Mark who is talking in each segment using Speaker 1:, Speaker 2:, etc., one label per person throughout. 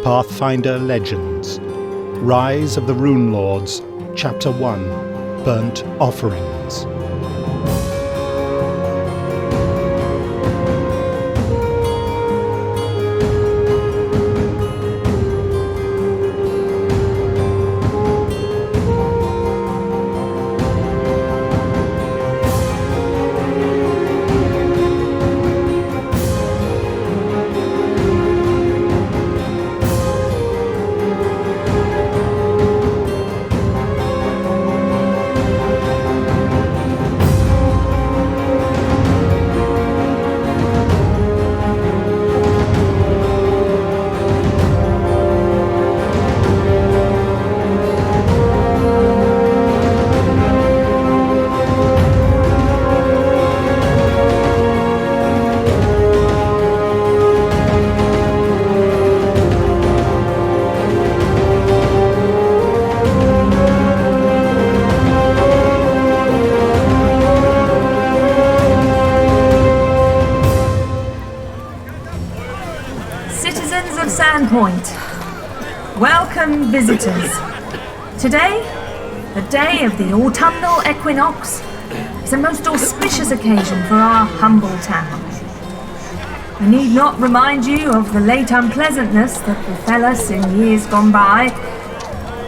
Speaker 1: Pathfinder Legends, Rise of the Rune Lords, Chapter 1, Burnt Offerings.
Speaker 2: Citizens of Sandpoint, welcome visitors. Today, the day of the autumnal equinox, is a most auspicious occasion for our humble town. I need not remind you of the late unpleasantness that befell us in years gone by.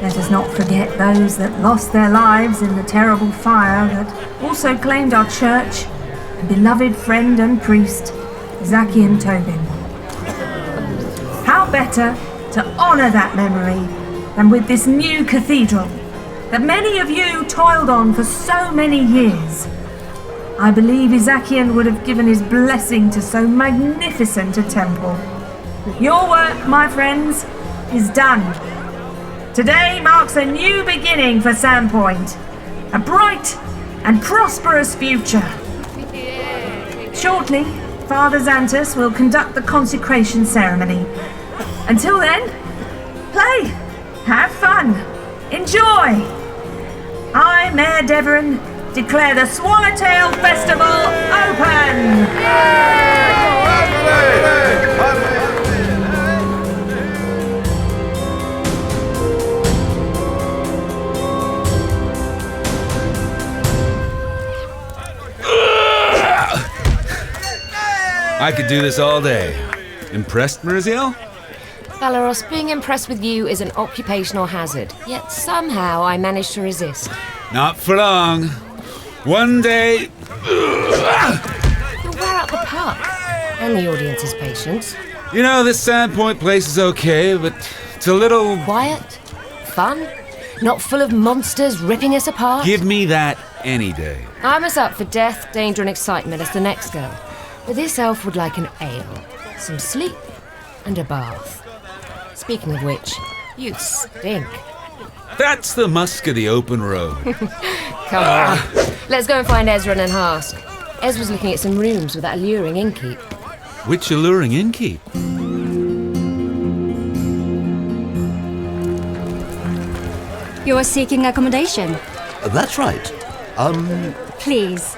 Speaker 2: Let us not forget those that lost their lives in the terrible fire that also claimed our church and beloved friend and priest, Zakian Tobin. How better to honour that memory than with this new cathedral that many of you toiled on for so many years. I believe Izakian would have given his blessing to so magnificent a temple. Your work, my friends, is done. Today marks a new beginning for Sandpoint, a bright and prosperous future. Shortly, Father Xantus will conduct the consecration ceremony. Until then, play, have fun, enjoy. I, Mayor Devon, declare the Swallowtail Festival open!
Speaker 3: I could do this all day. Impressed, Merisiel?
Speaker 4: Valeros, being impressed with you is an occupational hazard, yet somehow I managed to resist.
Speaker 3: Not for long. One day...
Speaker 4: You'll wear out the pup, and the audience's patience.
Speaker 3: You know, this Sandpoint place is okay, but it's a little...
Speaker 4: Quiet, fun, not full of monsters ripping us apart.
Speaker 3: Give me that any day.
Speaker 4: I'm as up for death, danger and excitement as the next girl. But this elf would like an ale, some sleep, and a bath. Speaking of which, you stink.
Speaker 3: That's the musk of the open road.
Speaker 4: Come on. Let's go and find Ezren and Harsk. Ez was looking at some rooms with that alluring innkeep.
Speaker 3: Which alluring innkeep?
Speaker 5: You are seeking accommodation?
Speaker 6: That's right.
Speaker 5: Please.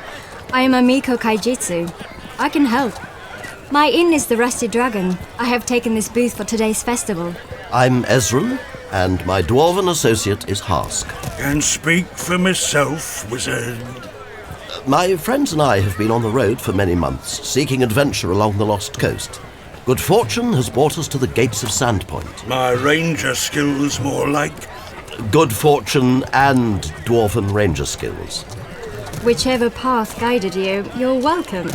Speaker 5: I am Amiko Kaijitsu. I can help. My inn is the Rusty Dragon. I have taken this booth for today's festival.
Speaker 6: I'm Ezren, and my dwarven associate is Harsk.
Speaker 7: Can speak for myself, wizard.
Speaker 6: My friends and I have been on the road for many months, seeking adventure along the Lost Coast. Good fortune has brought us to the gates of Sandpoint.
Speaker 7: My ranger skills more like.
Speaker 6: Good fortune and dwarven ranger skills.
Speaker 5: Whichever path guided you, you're welcome.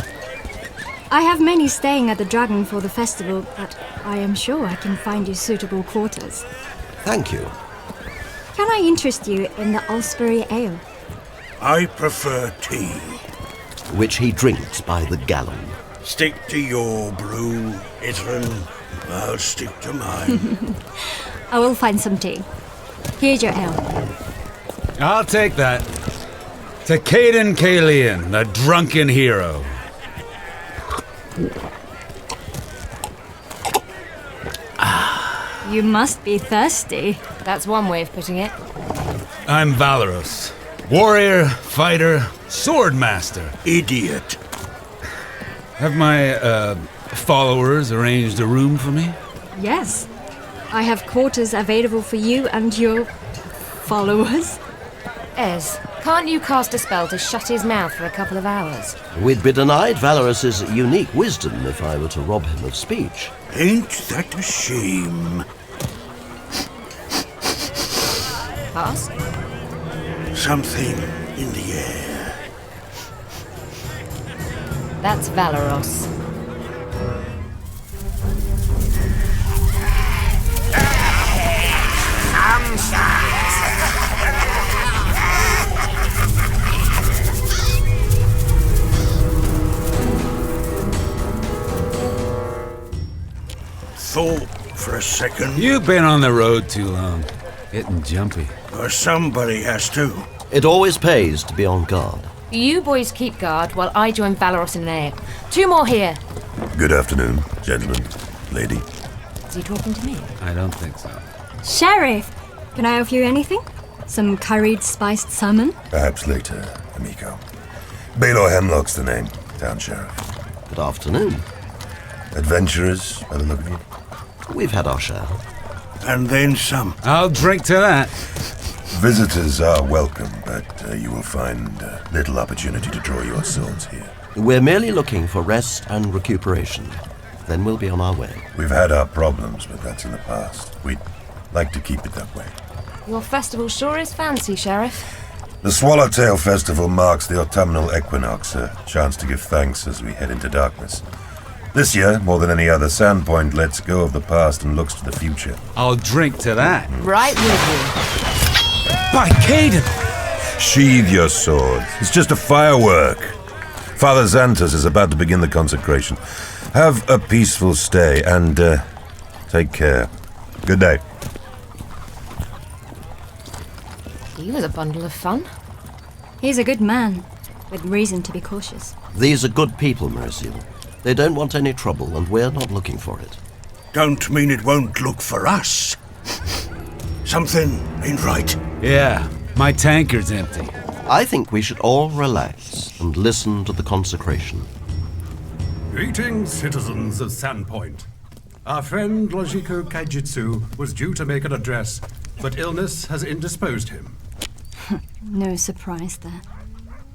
Speaker 5: I have many staying at the Dragon for the festival, but I am sure I can find you suitable quarters.
Speaker 6: Thank you.
Speaker 5: Can I interest you in the Allsbury Ale?
Speaker 7: I prefer tea.
Speaker 6: Which he drinks by the gallon.
Speaker 7: Stick to your brew, Ezren. I'll stick to mine.
Speaker 5: I will find some tea. Here's your ale.
Speaker 3: I'll take that. To Caden Kalian, the drunken hero.
Speaker 5: You must be thirsty.
Speaker 4: That's one way of putting it.
Speaker 3: I'm Valeros. Warrior, fighter, sword master.
Speaker 7: Idiot.
Speaker 3: Have my, followers arranged a room for me?
Speaker 5: Yes. I have quarters available for you and your followers.
Speaker 4: Ez, can't you cast a spell to shut his mouth for a couple of hours?
Speaker 6: We'd be denied Valeros' unique wisdom if I were to rob him of speech.
Speaker 7: Ain't that a shame?
Speaker 4: Harsk?
Speaker 7: Something in the air.
Speaker 4: That's Valeros.
Speaker 7: Thought for a second.
Speaker 3: You've been on the road too long. Getting jumpy.
Speaker 7: Or somebody has to.
Speaker 6: It always pays to be on guard.
Speaker 4: You boys keep guard while I join Valeros in an ale. 2 more here.
Speaker 8: Good afternoon, gentlemen, lady.
Speaker 4: Is he talking to me?
Speaker 3: I don't think so.
Speaker 5: Sheriff, can I offer you anything? Some curried spiced salmon?
Speaker 8: Perhaps later, amigo. Baylor Hemlock's the name, town sheriff.
Speaker 6: Good afternoon.
Speaker 8: Adventurers, by the look of you.
Speaker 6: We've had our share.
Speaker 7: And then some.
Speaker 3: I'll drink to that.
Speaker 8: Visitors are welcome, but you will find little opportunity to draw your swords here.
Speaker 6: We're merely looking for rest and recuperation. Then we'll be on our way.
Speaker 8: We've had our problems, but that's in the past. We'd like to keep it that way.
Speaker 4: Your festival sure is fancy, Sheriff.
Speaker 8: The Swallowtail Festival marks the autumnal equinox, a chance to give thanks as we head into darkness. This year, more than any other, Sandpoint lets go of the past and looks to the future.
Speaker 3: I'll drink to that.
Speaker 4: Right with you.
Speaker 3: By Caden!
Speaker 8: Sheathe your sword. It's just a firework. Father Xantus is about to begin the consecration. Have a peaceful stay and take care. Good day.
Speaker 4: He was a bundle of fun.
Speaker 5: He's a good man, with reason to be cautious.
Speaker 6: These are good people, Merisiel. They don't want any trouble, and we're not looking for it.
Speaker 7: Don't mean it won't look for us. Something ain't right.
Speaker 3: Yeah, my tankard's empty.
Speaker 6: I think we should all relax and listen to the consecration.
Speaker 9: Greetings, citizens of Sandpoint. Our friend Lojiko Kaijitsu was due to make an address, but illness has indisposed him.
Speaker 5: No surprise there.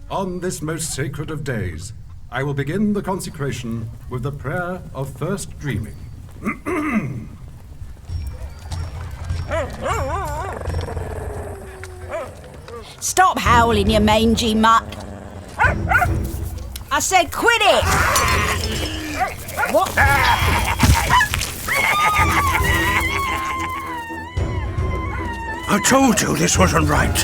Speaker 9: On this most sacred of days, I will begin the consecration with the prayer of first dreaming.
Speaker 10: Stop howling, you mangy mutt. I said quit it! What?
Speaker 7: I told you this wasn't right.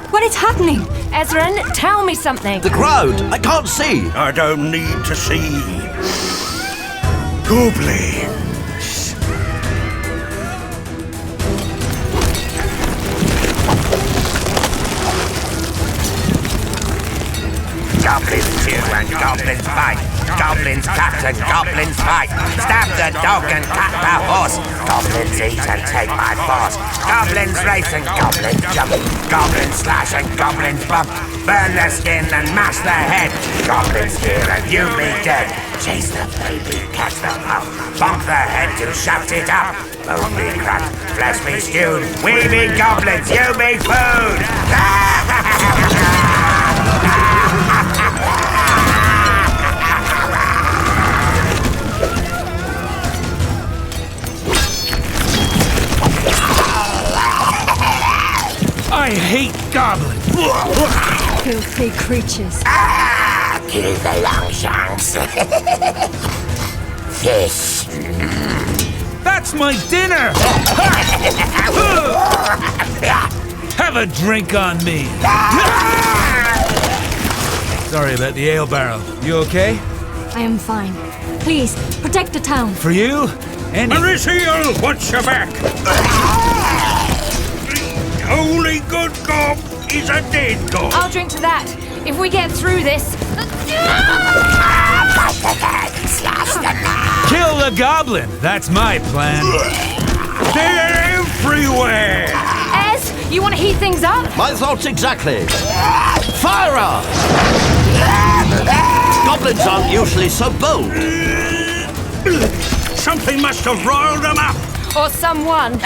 Speaker 5: What is happening?
Speaker 4: Ezren, tell me something.
Speaker 6: The crowd! I can't see!
Speaker 7: I don't need to see. Goblins.
Speaker 11: Goblins chew and goblins fight. Goblins cut and goblins fight. Stab the dog and cut the horse. Goblins eat and take my boss. Goblins race and goblins jump. Goblins slash and goblins bump. Burn the skin and mash the head. Goblins steer and you be dead. Chase the baby, catch the pup. Bonk the head to shout it up. Bone be cracked, flesh be stewed. We be goblins, you be food.
Speaker 3: I hate goblins.
Speaker 5: Filthy creatures.
Speaker 11: Kill the longshanks. Fish.
Speaker 3: That's my dinner! Have a drink on me. Sorry about the ale barrel. You okay?
Speaker 5: I am fine. Please, protect the town.
Speaker 3: For you? And
Speaker 7: Merisiel, watch your back. Only good gob is a dead gob.
Speaker 4: I'll drink to that. If we get through this.
Speaker 3: kill the goblin. That's my plan.
Speaker 7: They're everywhere.
Speaker 4: Ez, you want to heat things up?
Speaker 6: My thoughts exactly. Fire up! Goblins aren't usually so bold.
Speaker 7: Something must have riled them up.
Speaker 4: Or someone.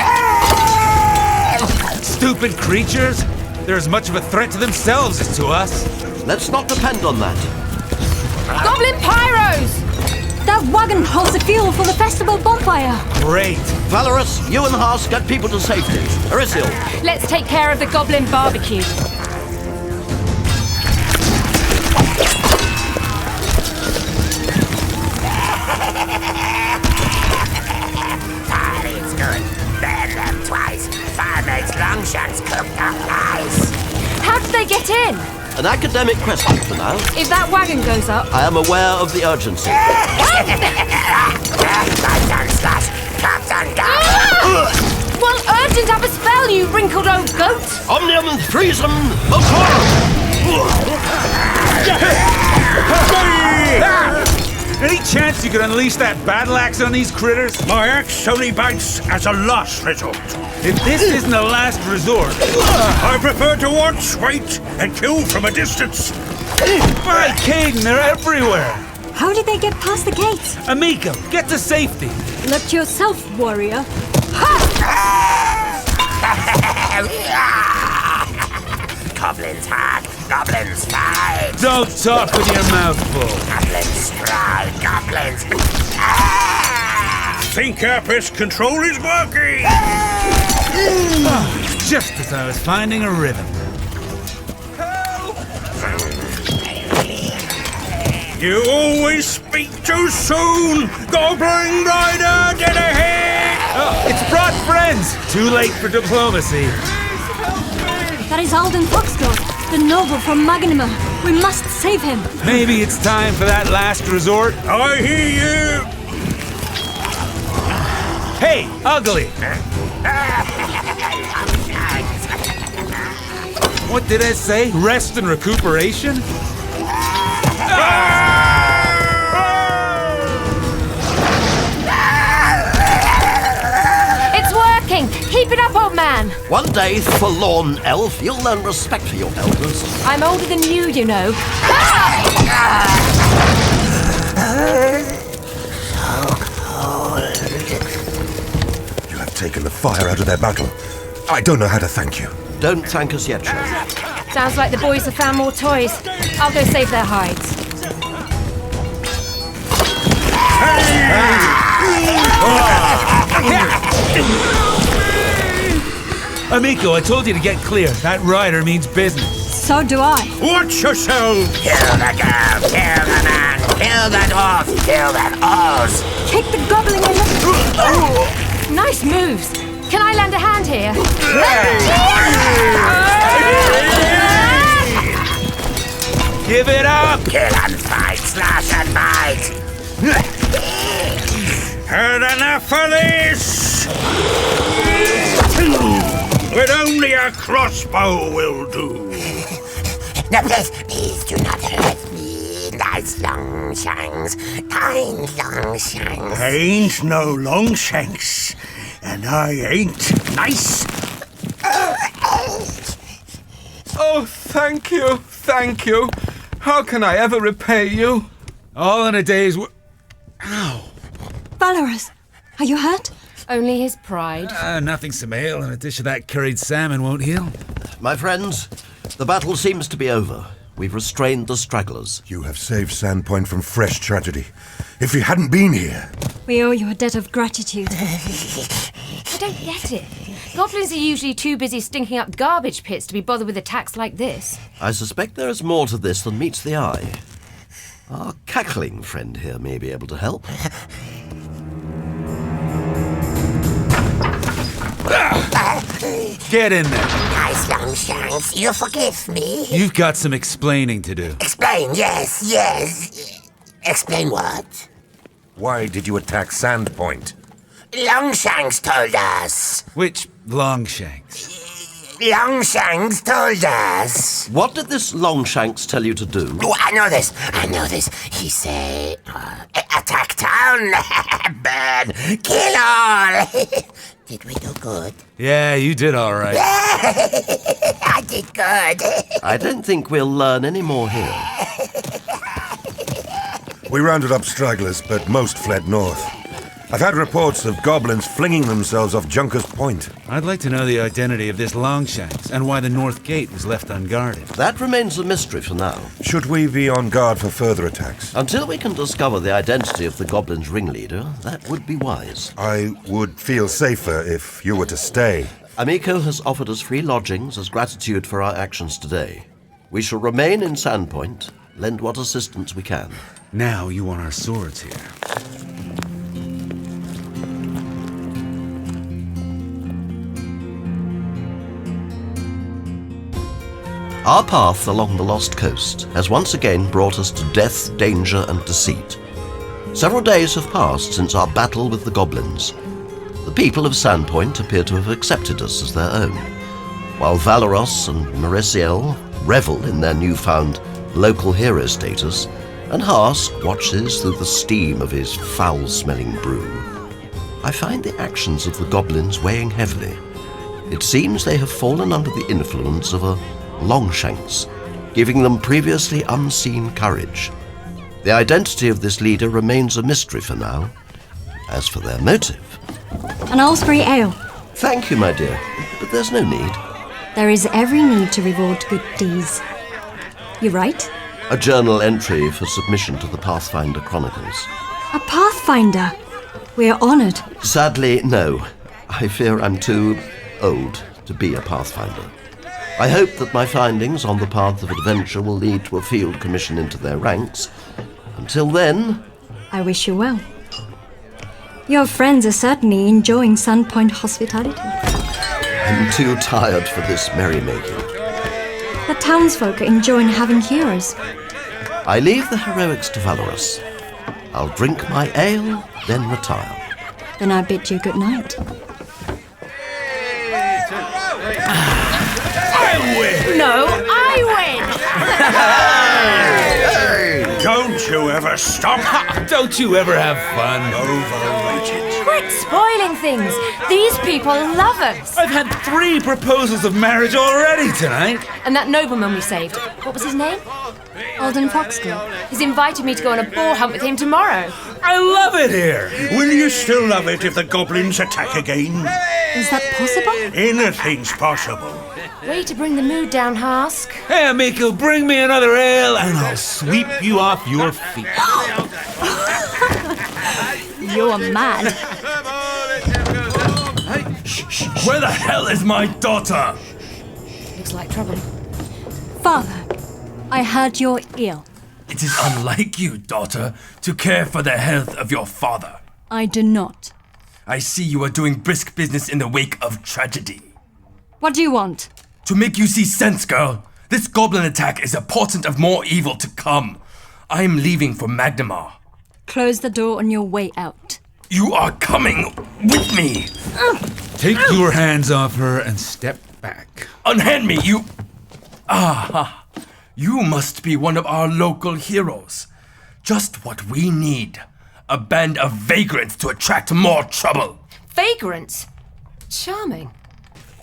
Speaker 3: Stupid creatures! They're as much of a threat to themselves as to us.
Speaker 6: Let's not depend on that.
Speaker 4: Goblin pyros!
Speaker 5: That wagon holds the fuel for the festival bonfire.
Speaker 3: Great!
Speaker 6: Valeros, you and Harsk get people to safety. Merisiel.
Speaker 4: Let's take care of the goblin barbecue.
Speaker 11: It's good. Burn them twice. Fire makes Longshanks cooked up nice.
Speaker 4: How did they get in?
Speaker 6: An academic question for now.
Speaker 4: If that wagon goes up...
Speaker 6: I am aware of the urgency.
Speaker 4: Well, urgent have a spell, you wrinkled old goat!
Speaker 6: Omnium threesome motorum!
Speaker 3: Any chance you could unleash that battle axe on these critters?
Speaker 7: My axe only bites as a last resort.
Speaker 3: If this isn't a last resort...
Speaker 7: I prefer to watch, wait, and kill from a distance.
Speaker 3: My Caden, they're everywhere!
Speaker 5: How did they get past the gates?
Speaker 3: Amico, get to safety!
Speaker 5: Look yourself, warrior.
Speaker 11: Goblins hard, goblins fight.
Speaker 3: Don't talk with your mouth full.
Speaker 11: Goblins strike, goblins.
Speaker 7: Think our pest control is working.
Speaker 3: Just as I was finding a rhythm.
Speaker 7: You always speak too soon! Goblin Rider, get ahead!
Speaker 3: Oh, it's brought friends! Too late for diplomacy.
Speaker 5: That is Alden Foxglove, the noble from Magnima. We must save him.
Speaker 3: Maybe it's time for that last resort.
Speaker 7: I hear you!
Speaker 3: Hey, ugly! What did I say? Rest and recuperation?
Speaker 4: It's working! Keep it up, old man!
Speaker 6: One day, forlorn elf, you'll learn respect for your elders.
Speaker 4: I'm older than you know.
Speaker 8: You have taken the fire out of their battle. I don't know how to thank you.
Speaker 6: Don't thank us yet, Sheriff.
Speaker 4: Sounds like the boys have found more toys. I'll go save their hides.
Speaker 3: Amico, I told you to get clear. That rider means business.
Speaker 5: So do I.
Speaker 7: Watch yourself!
Speaker 11: Kill the girl, kill the man, kill the dwarf, kill them all.
Speaker 5: Kick the goblin in the...
Speaker 4: Nice moves. Can I lend a hand here?
Speaker 3: Give it up!
Speaker 11: Kill and fight, slash and bite.
Speaker 7: Had enough of this! But only a crossbow will do.
Speaker 11: No, please do not hurt me. Nice Longshanks, kind Longshanks.
Speaker 7: I ain't no Longshanks, and I ain't nice.
Speaker 12: Oh, thank you, thank you. How can I ever repay you?
Speaker 3: All in a day's work. Ow!
Speaker 5: Valeros, are you hurt?
Speaker 4: Only his pride.
Speaker 3: Nothing some ale and a dish of that curried salmon won't heal.
Speaker 6: My friends, the battle seems to be over. We've restrained the stragglers.
Speaker 8: You have saved Sandpoint from fresh tragedy. If you hadn't been here...
Speaker 5: We owe you a debt of gratitude.
Speaker 4: I don't get it. Goblins are usually too busy stinking up garbage pits to be bothered with attacks like this.
Speaker 6: I suspect there is more to this than meets the eye. Our cackling friend here may be able to help.
Speaker 3: Get in there.
Speaker 11: Nice Longshanks, you forgive me?
Speaker 3: You've got some explaining to do.
Speaker 11: Explain, yes. Explain what?
Speaker 8: Why did you attack Sandpoint?
Speaker 11: Longshanks told us.
Speaker 3: Which Longshanks?
Speaker 11: Longshanks told us.
Speaker 6: What did this Longshanks tell you to do?
Speaker 11: Oh, I know this. He said, attack town, burn, kill all. Did we do good?
Speaker 3: Yeah, you did all right.
Speaker 11: I did good.
Speaker 6: I don't think we'll learn any more here.
Speaker 8: We rounded up stragglers, but most fled north. I've had reports of goblins flinging themselves off Junkers Point.
Speaker 3: I'd like to know the identity of this Longshanks and why the North Gate was left unguarded.
Speaker 6: That remains a mystery for now.
Speaker 8: Should we be on guard for further attacks?
Speaker 6: Until we can discover the identity of the goblins' ringleader, that would be wise.
Speaker 8: I would feel safer if you were to stay.
Speaker 6: Amico has offered us free lodgings as gratitude for our actions today. We shall remain in Sandpoint, lend what assistance we can.
Speaker 3: Now you want our swords here.
Speaker 6: Our path along the Lost Coast has once again brought us to death, danger, and deceit. Several days have passed since our battle with the goblins. The people of Sandpoint appear to have accepted us as their own, while Valeros and Merisiel revel in their newfound local hero status, and Harsk watches through the steam of his foul-smelling brew. I find the actions of the goblins weighing heavily. It seems they have fallen under the influence of a Longshanks, giving them previously unseen courage. The identity of this leader remains a mystery for now. As for their motive...
Speaker 5: An Allsbury ale.
Speaker 6: Thank you, my dear, but there's no need.
Speaker 5: There is every need to reward good deeds. You right?
Speaker 6: A journal entry for submission to the Pathfinder Chronicles.
Speaker 5: A Pathfinder? We're honoured.
Speaker 6: Sadly, no. I fear I'm too old to be a Pathfinder. I hope that my findings on the path of adventure will lead to a field commission into their ranks. Until then...
Speaker 5: I wish you well. Your friends are certainly enjoying Sandpoint hospitality.
Speaker 6: I'm too tired for this merrymaking.
Speaker 5: The townsfolk are enjoying having heroes.
Speaker 6: I leave the heroics to Valeros. I'll drink my ale, then retire.
Speaker 5: Then I bid you good night.
Speaker 7: I win!
Speaker 4: No, I
Speaker 7: Hey! Don't you ever stop!
Speaker 3: Don't you ever have fun?
Speaker 7: Overrated.
Speaker 4: win! Quit spoiling things. These people love us.
Speaker 3: I've had 3 proposals of marriage already tonight.
Speaker 4: And that nobleman we saved, what was his name?
Speaker 5: Alden Foxglove.
Speaker 4: He's invited me to go on a boar hunt with him tomorrow.
Speaker 3: I love it here.
Speaker 7: Will you still love it if the goblins attack again?
Speaker 5: Is that possible?
Speaker 7: Anything's possible.
Speaker 4: Way to bring the mood down, Harsk.
Speaker 3: Hey, Amico, bring me another ale and I'll sweep you off your feet.
Speaker 5: You're mad.
Speaker 7: Where the hell is my daughter?
Speaker 4: Looks like trouble.
Speaker 5: Father, I heard you're ill.
Speaker 7: It is unlike you, daughter, to care for the health of your father.
Speaker 5: I do not.
Speaker 7: I see you are doing brisk business in the wake of tragedy.
Speaker 5: What do you want?
Speaker 7: To make you see sense, girl, this goblin attack is a portent of more evil to come. I am leaving for Magnemar.
Speaker 5: Close the door on your way out.
Speaker 7: You are coming with me.
Speaker 3: Take your hands off her and step back.
Speaker 7: Unhand me, you... Ah, you must be one of our local heroes. Just what we need. A band of vagrants to attract more trouble.
Speaker 4: Vagrants? Charming.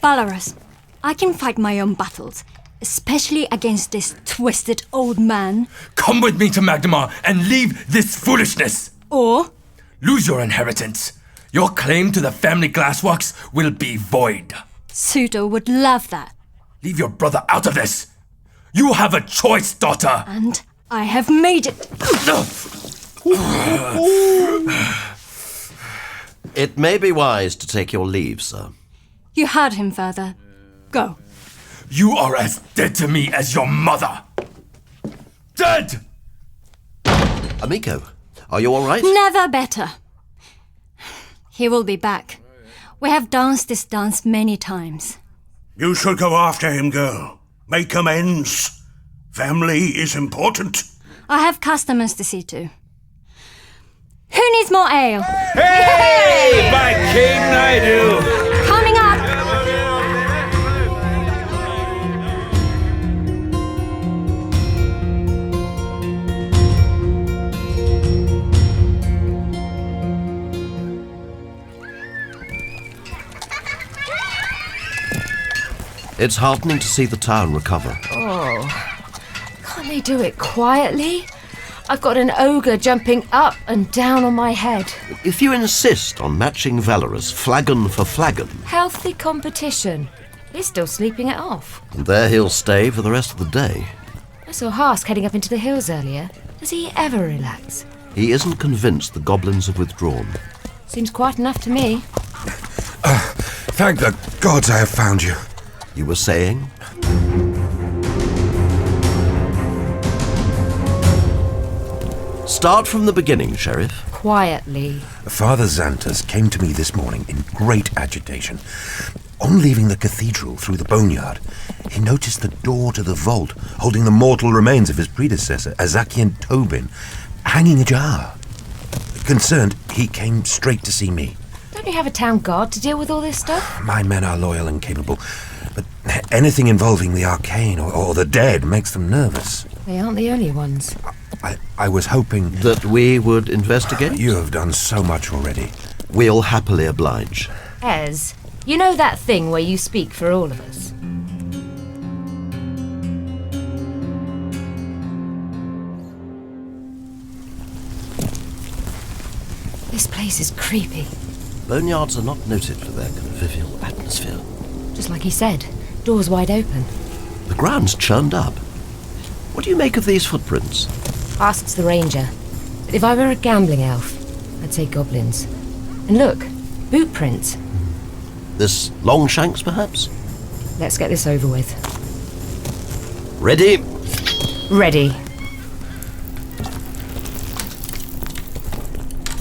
Speaker 5: Valeros, I can fight my own battles, especially against this twisted old man.
Speaker 7: Come with me to Magnemar and leave this foolishness.
Speaker 5: Or...
Speaker 7: lose your inheritance. Your claim to the family glassworks will be void.
Speaker 5: Suto would love that.
Speaker 7: Leave your brother out of this. You have a choice, daughter.
Speaker 5: And I have made it.
Speaker 6: It may be wise to take your leave, sir.
Speaker 5: You heard him, Father. Go.
Speaker 7: You are as dead to me as your mother. Dead!
Speaker 6: Amico, are you all right?
Speaker 5: Never better. He will be back. We have danced this dance many times.
Speaker 7: You should go after him, girl. Make amends. Family is important.
Speaker 5: I have customers to see to. Who needs more ale?
Speaker 3: Hey, by King I do.
Speaker 5: Coming up!
Speaker 6: It's heartening to see the town recover.
Speaker 4: Oh, can't they do it quietly? I've got an ogre jumping up and down on my head.
Speaker 6: If you insist on matching Valeros flagon for flagon...
Speaker 4: Healthy competition. He's still sleeping it off.
Speaker 6: And there he'll stay for the rest of the day.
Speaker 4: I saw Harsk heading up into the hills earlier. Does he ever relax?
Speaker 6: He isn't convinced the goblins have withdrawn.
Speaker 4: Seems quite enough to me.
Speaker 8: Thank the gods I have found you.
Speaker 6: You were saying? Start from the beginning, Sheriff.
Speaker 4: Quietly.
Speaker 8: Father Xantus came to me this morning in great agitation. On leaving the cathedral through the boneyard, he noticed the door to the vault holding the mortal remains of his predecessor, Azakian Tobin, hanging ajar. Concerned, he came straight to see me.
Speaker 4: Don't you have a town guard to deal with all this stuff?
Speaker 8: My men are loyal and capable, but anything involving the arcane or the dead makes them nervous.
Speaker 4: They aren't the only ones.
Speaker 8: I was hoping...
Speaker 6: That we would investigate?
Speaker 8: You have done so much already.
Speaker 6: We'll happily oblige.
Speaker 4: Ez, you know that thing where you speak for all of us? This place is creepy.
Speaker 6: Boneyards are not noted for their convivial atmosphere.
Speaker 4: Just like he said, doors wide open.
Speaker 6: The ground's churned up. What do you make of these footprints?
Speaker 4: Harsk's the ranger. But if I were a gambling elf, I'd say goblins. And look, boot prints.
Speaker 6: This Longshanks, perhaps?
Speaker 4: Let's get this over with.
Speaker 6: Ready?
Speaker 4: Ready.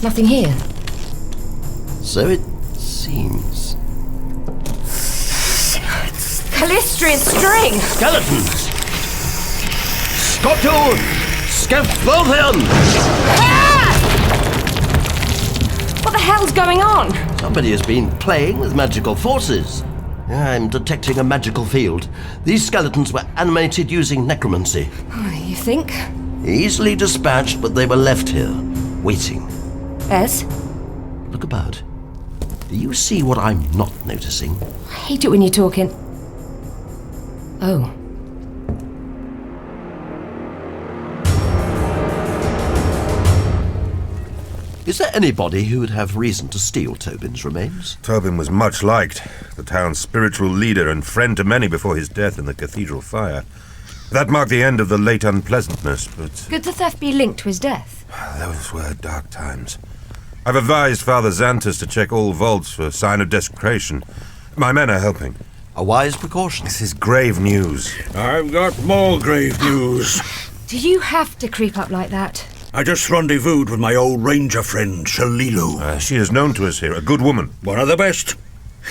Speaker 4: Nothing here.
Speaker 6: So it seems.
Speaker 4: Callistrian string!
Speaker 6: Skeletons! Skotto! Skeflothian!
Speaker 4: What the hell's going on?
Speaker 6: Somebody has been playing with magical forces. I'm detecting a magical field. These skeletons were animated using necromancy.
Speaker 4: You think?
Speaker 6: Easily dispatched, but they were left here, waiting.
Speaker 4: Ez?
Speaker 6: Look about. Do you see what I'm not noticing?
Speaker 4: I hate it when you're talking. Oh.
Speaker 6: Is there anybody who would have reason to steal Tobin's remains?
Speaker 8: Tobin was much liked, the town's spiritual leader and friend to many before his death in the cathedral fire. That marked the end of the late unpleasantness, but...
Speaker 4: Could the theft be linked to his death?
Speaker 8: Those were dark times. I've advised Father Xantus to check all vaults for sign of desecration. My men are helping.
Speaker 6: A wise precaution.
Speaker 8: This is grave news.
Speaker 13: I've got more grave news.
Speaker 4: Do you have to creep up like that?
Speaker 13: I just rendezvoused with my old ranger friend, Shalilu.
Speaker 8: She is known to us here, a good woman.
Speaker 13: One of the best.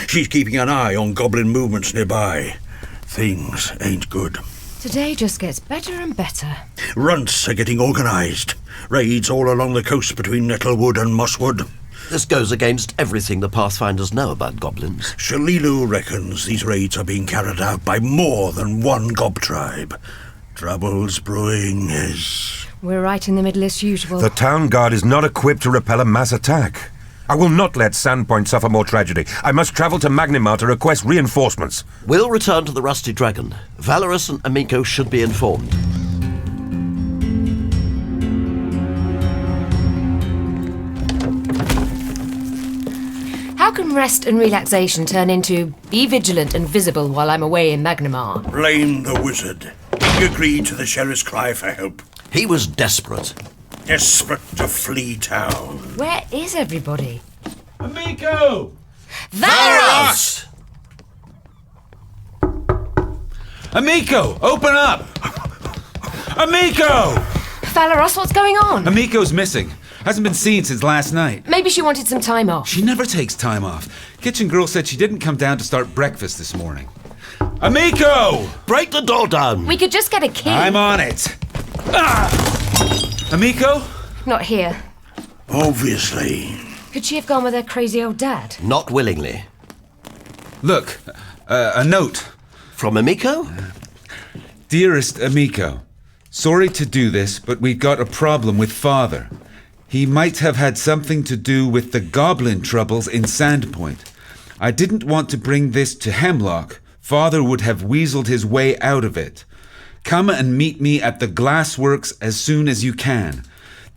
Speaker 13: She's keeping an eye on goblin movements nearby. Things ain't good.
Speaker 4: Today just gets better and better.
Speaker 13: Runts are getting organised. Raids all along the coast between Nettlewood and Mosswood.
Speaker 6: This goes against everything the Pathfinders know about goblins.
Speaker 13: Shalilu reckons these raids are being carried out by more than one gob tribe. Trouble's brewing is...
Speaker 4: We're right in the middle as usual.
Speaker 8: The town guard is not equipped to repel a mass attack. I will not let Sandpoint suffer more tragedy. I must travel to Magnimar to request reinforcements.
Speaker 6: We'll return to the Rusty Dragon. Valeros and Amico should be informed.
Speaker 4: How can rest and relaxation turn into be vigilant and visible while I'm away in Magnimar?
Speaker 13: Blame the wizard. He agreed to the sheriff's cry for help.
Speaker 6: He was desperate.
Speaker 13: Desperate to flee town.
Speaker 4: Where is everybody?
Speaker 3: Amico!
Speaker 4: Valeros!
Speaker 3: Amico, open up! Amico!
Speaker 4: Valeros, what's going on?
Speaker 3: Amico's missing. Hasn't been seen since last night.
Speaker 4: Maybe she wanted some time off.
Speaker 3: She never takes time off. Kitchen girl said she didn't come down to start breakfast this morning. Amico!
Speaker 6: Break the door down!
Speaker 4: We could just get a key.
Speaker 3: I'm on it. Ah! Amico?
Speaker 4: Not here.
Speaker 13: Obviously.
Speaker 4: Could she have gone with her crazy old dad?
Speaker 6: Not willingly.
Speaker 3: Look, a note.
Speaker 6: From Amico?
Speaker 3: Dearest Amico, sorry to do this, but we've got a problem with Father. He might have had something to do with the goblin troubles in Sandpoint. I didn't want to bring this to Hemlock. Father would have weaseled his way out of it. Come and meet me at the glassworks as soon as you can.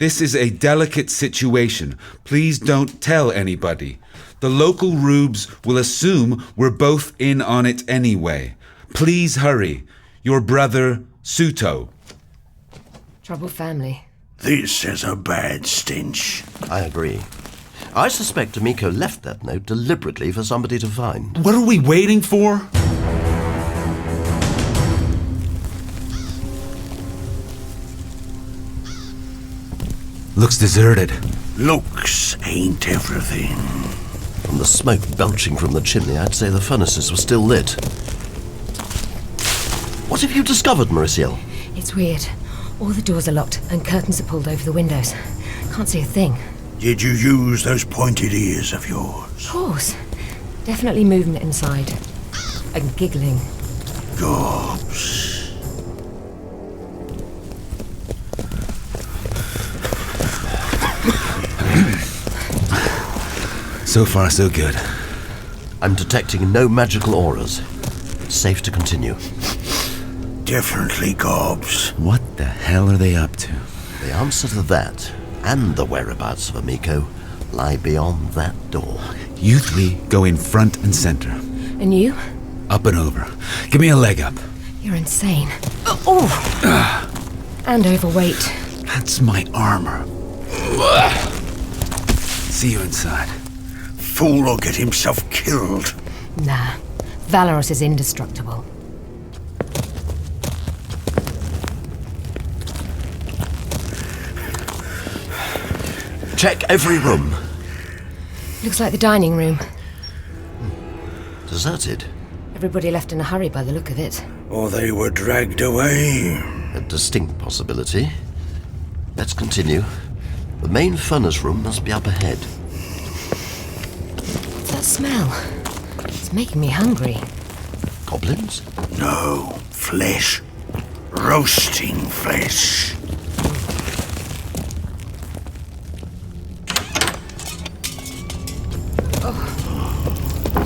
Speaker 3: This is a delicate situation. Please don't tell anybody. The local rubes will assume we're both in on it anyway. Please hurry. Your brother, Suto.
Speaker 4: Troubled family.
Speaker 13: This is a bad stench.
Speaker 6: I agree. I suspect Amico left that note deliberately for somebody to find.
Speaker 3: What are we waiting for? Looks deserted.
Speaker 13: Looks ain't everything.
Speaker 6: From the smoke belching from the chimney, I'd say the furnaces were still lit. What have you discovered, Merisiel?
Speaker 4: It's weird. All the doors are locked and curtains are pulled over the windows. Can't see a thing.
Speaker 13: Did you use those pointed ears of yours?
Speaker 4: Of course. Definitely movement inside. And giggling.
Speaker 13: Gobs.
Speaker 3: So far, so good.
Speaker 6: I'm detecting no magical auras. It's safe to continue.
Speaker 13: Definitely gobs.
Speaker 3: What the hell are they up to?
Speaker 6: The answer to that, and the whereabouts of Amico, lie beyond that door.
Speaker 3: You three go in front and center.
Speaker 4: And you?
Speaker 3: Up and over. Give me a leg up.
Speaker 4: You're insane. And overweight.
Speaker 3: That's my armor. See you inside.
Speaker 13: Fool will get himself killed.
Speaker 4: Nah. Valeros is indestructible.
Speaker 6: Check every room.
Speaker 4: Looks like the dining room.
Speaker 6: Deserted.
Speaker 4: Everybody left in a hurry by the look of it.
Speaker 13: Or they were dragged away.
Speaker 6: A distinct possibility. Let's continue. The main furnace room must be up ahead.
Speaker 4: What's that smell? It's making me hungry.
Speaker 6: Goblins?
Speaker 13: No, flesh. Roasting flesh.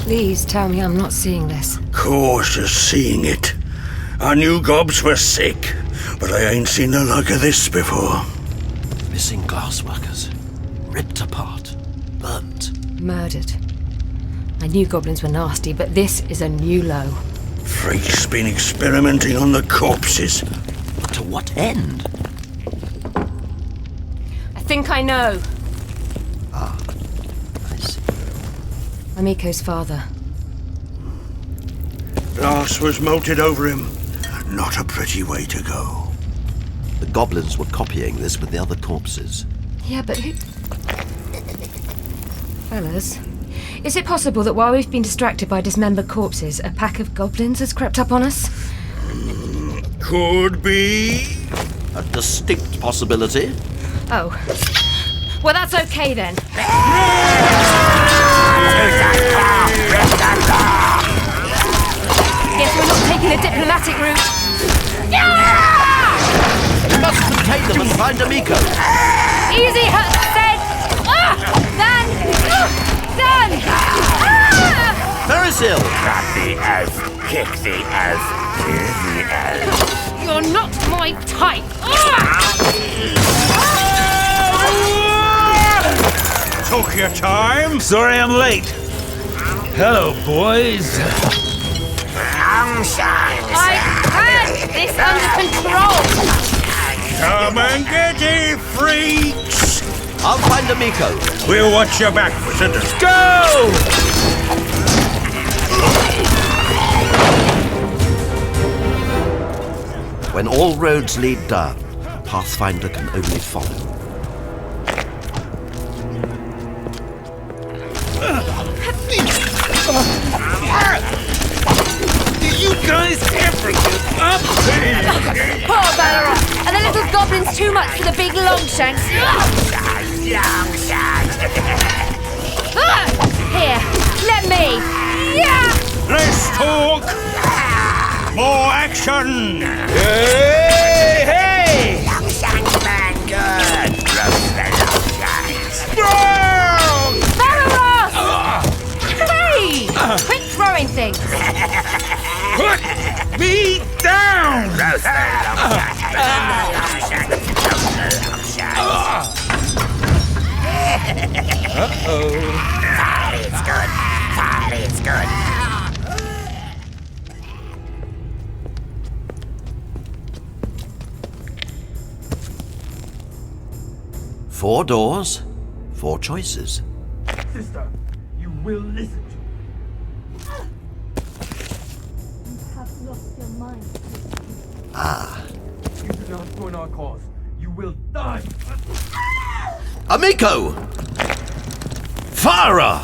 Speaker 4: Please tell me I'm not seeing this.
Speaker 13: Cautious seeing it. I knew gobs were sick, but I ain't seen the like of this before.
Speaker 6: Missing glassworkers. Ripped apart. Burnt.
Speaker 4: Murdered. I knew goblins were nasty, but this is a new low.
Speaker 13: Freak's been experimenting on the corpses.
Speaker 6: But to what end?
Speaker 4: I think I know.
Speaker 6: Ah, I see.
Speaker 4: Amico's father.
Speaker 13: Glass was melted over him. Not a pretty way to go.
Speaker 6: The goblins were copying this with the other corpses.
Speaker 4: Yeah, but who... Fellas, is it possible that while we've been distracted by dismembered corpses, a pack of goblins has crept up on us?
Speaker 13: Could be.
Speaker 6: A distinct possibility.
Speaker 4: Oh. Well, that's okay then. Guess we're not taking the diplomatic route.
Speaker 6: We must contain them and find Amico.
Speaker 4: Easy, said. Done.
Speaker 6: Merisiel!
Speaker 11: Grab the elf, kick the elf, kill the elf.
Speaker 4: You're not my type.
Speaker 13: Took your time.
Speaker 14: Sorry I'm late. Hello, boys.
Speaker 4: I had this under control.
Speaker 13: Come and get it, freaks.
Speaker 6: I'll find Amico.
Speaker 13: We'll watch your back, Cinder.
Speaker 14: Go!
Speaker 6: When all roads lead down, a Pathfinder can only follow.
Speaker 14: Do you guys ever give up?
Speaker 4: Poor Valeros. Are the little goblins too much for the big long shanks? Here, let me.
Speaker 13: Let's talk. More action.
Speaker 14: Hey, hey!
Speaker 11: Long shanks, man, good. Roast the long shanks.
Speaker 4: Valeros! Hey! Quit throwing things.
Speaker 14: Put me down!
Speaker 11: Roast the long shanks. Roast the long shanks. Fire is good. Fire is good.
Speaker 6: 4 doors, 4 choices.
Speaker 7: Sister, you will listen to me.
Speaker 5: You have lost your mind.
Speaker 6: Ah.
Speaker 7: If you do not join our cause, you will die.
Speaker 6: Amico! Farah!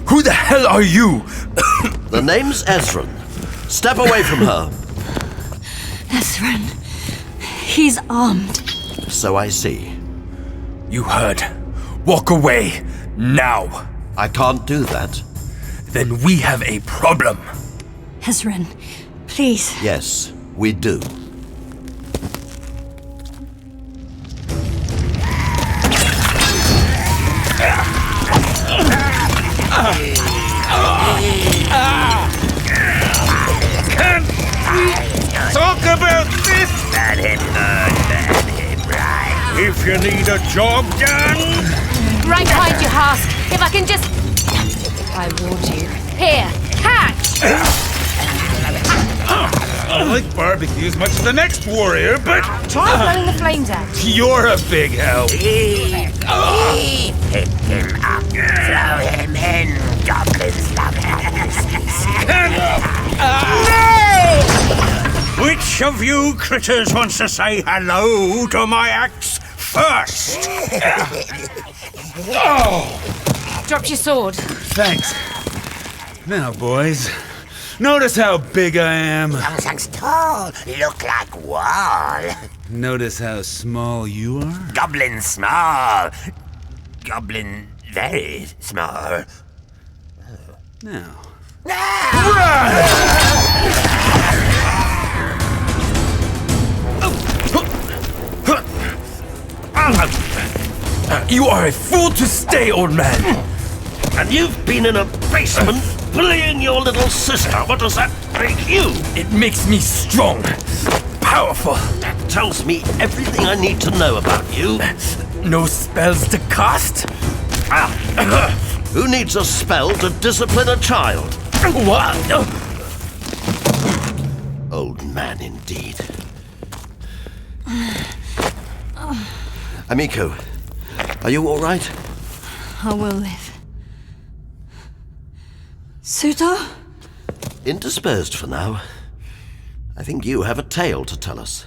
Speaker 7: Who the hell are you?
Speaker 6: The name's Ezren. Step away from her.
Speaker 5: Ezren. He's armed.
Speaker 6: So I see.
Speaker 7: You heard. Walk away. Now.
Speaker 6: I can't do that.
Speaker 7: Then we have a problem.
Speaker 5: Ezren, please.
Speaker 6: Yes, we do.
Speaker 14: Talk about this!
Speaker 11: Burn him good, burn him right.
Speaker 14: If you need a job done...
Speaker 4: Right behind you, Harsk. If I can just... I warned you. Here, catch!
Speaker 14: I like barbecue as much as the next warrior, but...
Speaker 4: Try blowing the flames out.
Speaker 14: You're a big help.
Speaker 11: Pick him up. Throw him in. Goblins love it.
Speaker 14: No! Which of you critters wants to say hello to my axe first?
Speaker 4: Drop your sword.
Speaker 3: Thanks. Now, boys, notice how big I am.
Speaker 11: Young's tall. Look like wall.
Speaker 3: Notice how small you are.
Speaker 11: Goblin small. Goblin very small.
Speaker 3: Now.
Speaker 7: You are a fool to stay, old man.
Speaker 13: And you've been in a basement bullying your little sister. What does that make you?
Speaker 7: It makes me strong. Powerful.
Speaker 13: That tells me everything I need to know about you.
Speaker 7: No spells to cast?
Speaker 6: Who needs a spell to discipline a child?
Speaker 7: What?
Speaker 6: Old man indeed. Amico, are you all right?
Speaker 5: I will live. Suitor?
Speaker 6: Indisposed for now. I think you have a tale to tell us.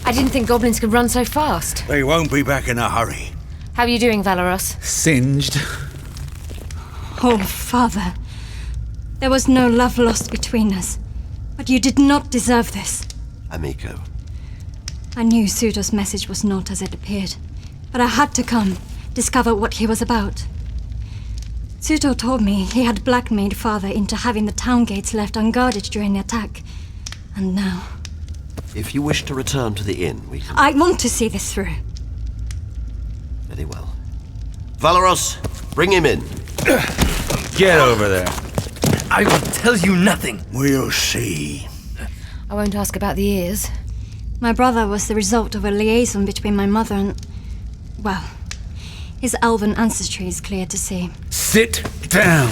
Speaker 4: I didn't think goblins could run so fast.
Speaker 13: They won't be back in a hurry.
Speaker 4: How are you doing, Valeros?
Speaker 3: Singed.
Speaker 5: Oh, Father. There was no love lost between us. But you did not deserve this.
Speaker 6: Amico.
Speaker 5: I knew Suitor's message was not as it appeared. But I had to come, discover what he was about. Suitor told me he had blackmailed Father into having the town gates left unguarded during the attack. And now...
Speaker 6: If you wish to return to the inn, we can...
Speaker 5: I want to see this through.
Speaker 6: Very well. Valeros, bring him in.
Speaker 3: Get over there.
Speaker 7: I will tell you nothing.
Speaker 13: We'll see.
Speaker 4: I won't ask about the ears.
Speaker 5: My brother was the result of a liaison between my mother and... well, his elven ancestry is clear to see.
Speaker 3: Sit down.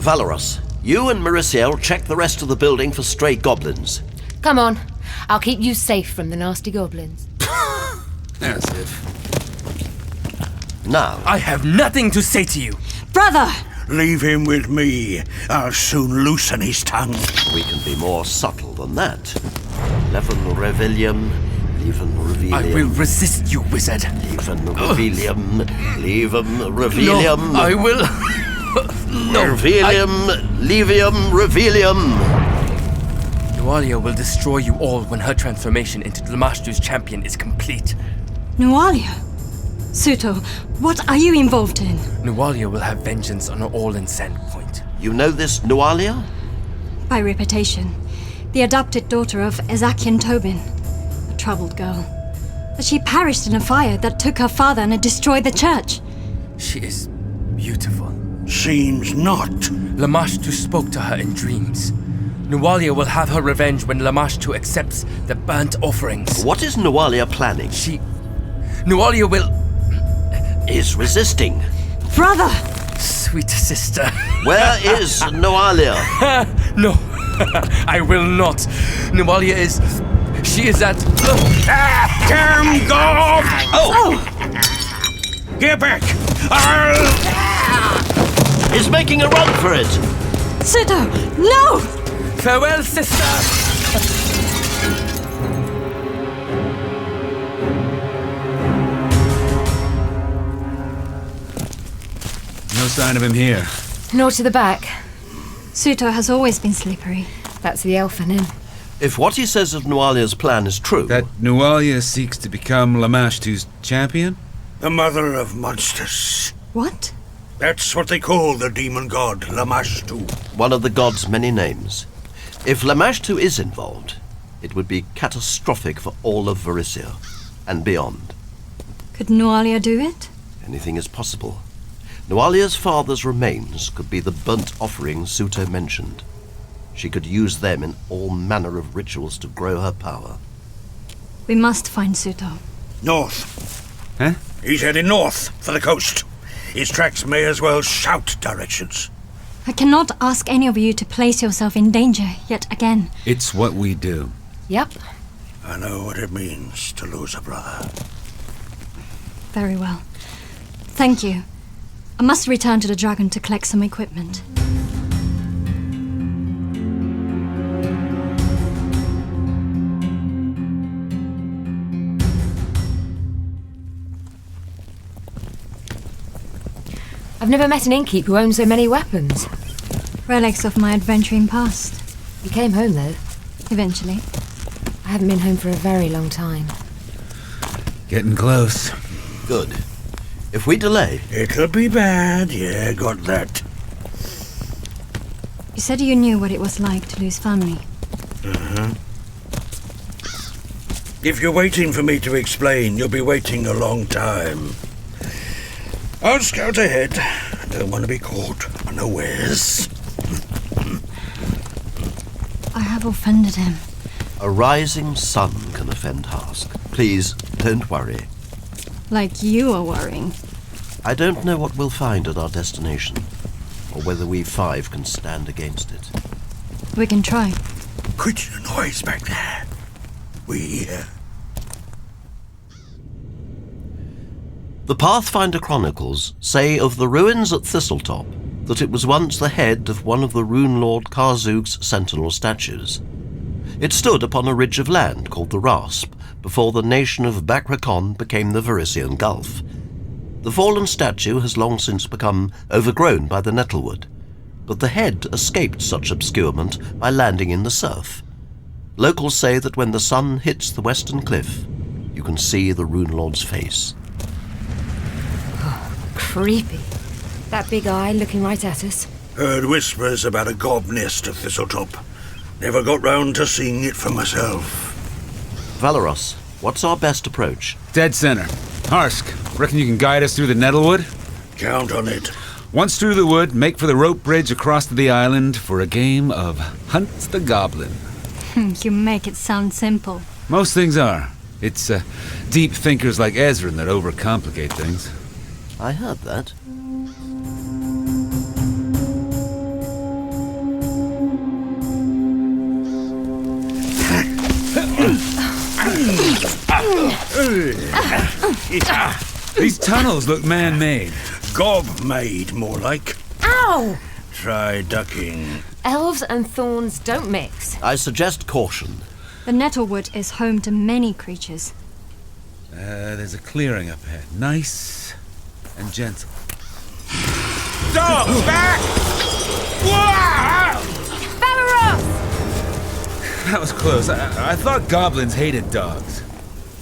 Speaker 6: Valeros, you and Merisiel check the rest of the building for stray goblins.
Speaker 4: Come on. I'll keep you safe from the nasty goblins.
Speaker 3: As if.
Speaker 6: Now.
Speaker 7: I have nothing to say to you.
Speaker 5: Brother!
Speaker 13: Leave him with me. I'll soon loosen his tongue.
Speaker 6: We can be more subtle than that. Leven Revilium, Leven Revilium.
Speaker 7: I will resist you, wizard.
Speaker 6: Leven Revilium, Leven Revilium.
Speaker 7: No, I will... no,
Speaker 6: Revilium, Levium, Revilium.
Speaker 7: Nualia will destroy you all when her transformation into Dlamastu's champion is complete.
Speaker 5: Nualia? Suitor, what are you involved in?
Speaker 7: Nualia will have vengeance on all in Sandpoint.
Speaker 6: You know this Nualia?
Speaker 5: By reputation. The adopted daughter of Ezakian Tobin. A troubled girl. But she perished in a fire that took her father and destroyed the church.
Speaker 7: She is beautiful.
Speaker 13: Seems not.
Speaker 7: Lamashtu spoke to her in dreams. Nualia will have her revenge when Lamashtu accepts the burnt offerings.
Speaker 6: What is Nualia planning?
Speaker 7: Nualia will...
Speaker 6: Is resisting.
Speaker 5: Brother!
Speaker 7: Sweet sister.
Speaker 6: Where is Nualia?
Speaker 7: No, I will not. Nualia is... She is at...
Speaker 14: Damn gob!
Speaker 6: Oh!
Speaker 14: Get back!
Speaker 6: He's making a run for it.
Speaker 5: Suto, no!
Speaker 7: Farewell, sister!
Speaker 3: No sign of him here.
Speaker 4: Nor to the back.
Speaker 5: Suto has always been slippery.
Speaker 4: That's the elfin inn.
Speaker 6: If what he says of Nualia's plan is true...
Speaker 3: That Nualia seeks to become Lamashtu's champion?
Speaker 13: The mother of monsters.
Speaker 5: What?
Speaker 13: That's what they call the demon god, Lamashtu.
Speaker 6: One of the god's many names. If Lamashtu is involved, it would be catastrophic for all of Varisia and beyond.
Speaker 5: Could Nualia do it?
Speaker 6: Anything is possible. Nualia's father's remains could be the burnt offerings Suto mentioned. She could use them in all manner of rituals to grow her power.
Speaker 5: We must find Suto.
Speaker 13: North.
Speaker 3: Huh?
Speaker 13: He's heading north for the coast. His tracks may as well shout directions.
Speaker 5: I cannot ask any of you to place yourself in danger yet again.
Speaker 3: It's what we do.
Speaker 4: Yep.
Speaker 13: I know what it means to lose a brother.
Speaker 5: Very well. Thank you. I must return to the Dragon to collect some equipment.
Speaker 4: I've never met an innkeep who owns so many weapons.
Speaker 5: Relics of my adventuring past.
Speaker 4: You came home, though.
Speaker 5: Eventually.
Speaker 4: I haven't been home for a very long time.
Speaker 3: Getting close.
Speaker 6: Good. If we delay...
Speaker 13: It'll be bad, yeah, got that.
Speaker 5: You said you knew what it was like to lose family.
Speaker 13: Uh-huh. If you're waiting for me to explain, you'll be waiting a long time. I'll scout ahead. I don't want to be caught unawares.
Speaker 5: I have offended him.
Speaker 6: A rising sun can offend Harsk. Please, don't worry.
Speaker 5: Like you are worrying.
Speaker 6: I don't know what we'll find at our destination, or whether we five can stand against it.
Speaker 5: We can try.
Speaker 13: Quit the noise back there. We hear.
Speaker 6: The Pathfinder chronicles say of the ruins at Thistletop that it was once the head of one of the Rune Lord Karzug's sentinel statues. It stood upon a ridge of land called the Rasp before the nation of Bakrakon became the Verisian Gulf. The fallen statue has long since become overgrown by the nettlewood, but the head escaped such obscurement by landing in the surf. Locals say that when the sun hits the western cliff, you can see the Rune Lord's face.
Speaker 4: Creepy. That big eye looking right at us.
Speaker 13: Heard whispers about a gob nest at Thistletop. Never got round to seeing it for myself.
Speaker 6: Valeros, what's our best approach?
Speaker 3: Dead center. Harsk, reckon you can guide us through the nettlewood?
Speaker 13: Count on it.
Speaker 3: Once through the wood, make for the rope bridge across to the island for a game of Hunt the Goblin.
Speaker 5: You make it sound simple.
Speaker 3: Most things are. It's deep thinkers like Ezren that overcomplicate things.
Speaker 6: I heard that.
Speaker 3: These tunnels look man-made.
Speaker 13: Gob-made, more like.
Speaker 4: Ow!
Speaker 13: Try ducking.
Speaker 4: Elves and thorns don't mix.
Speaker 6: I suggest caution.
Speaker 5: The nettlewood is home to many creatures.
Speaker 3: There's a clearing up ahead. Nice and gentle.
Speaker 14: Dogs, back!
Speaker 4: Valeros!
Speaker 3: That was close. I thought goblins hated dogs.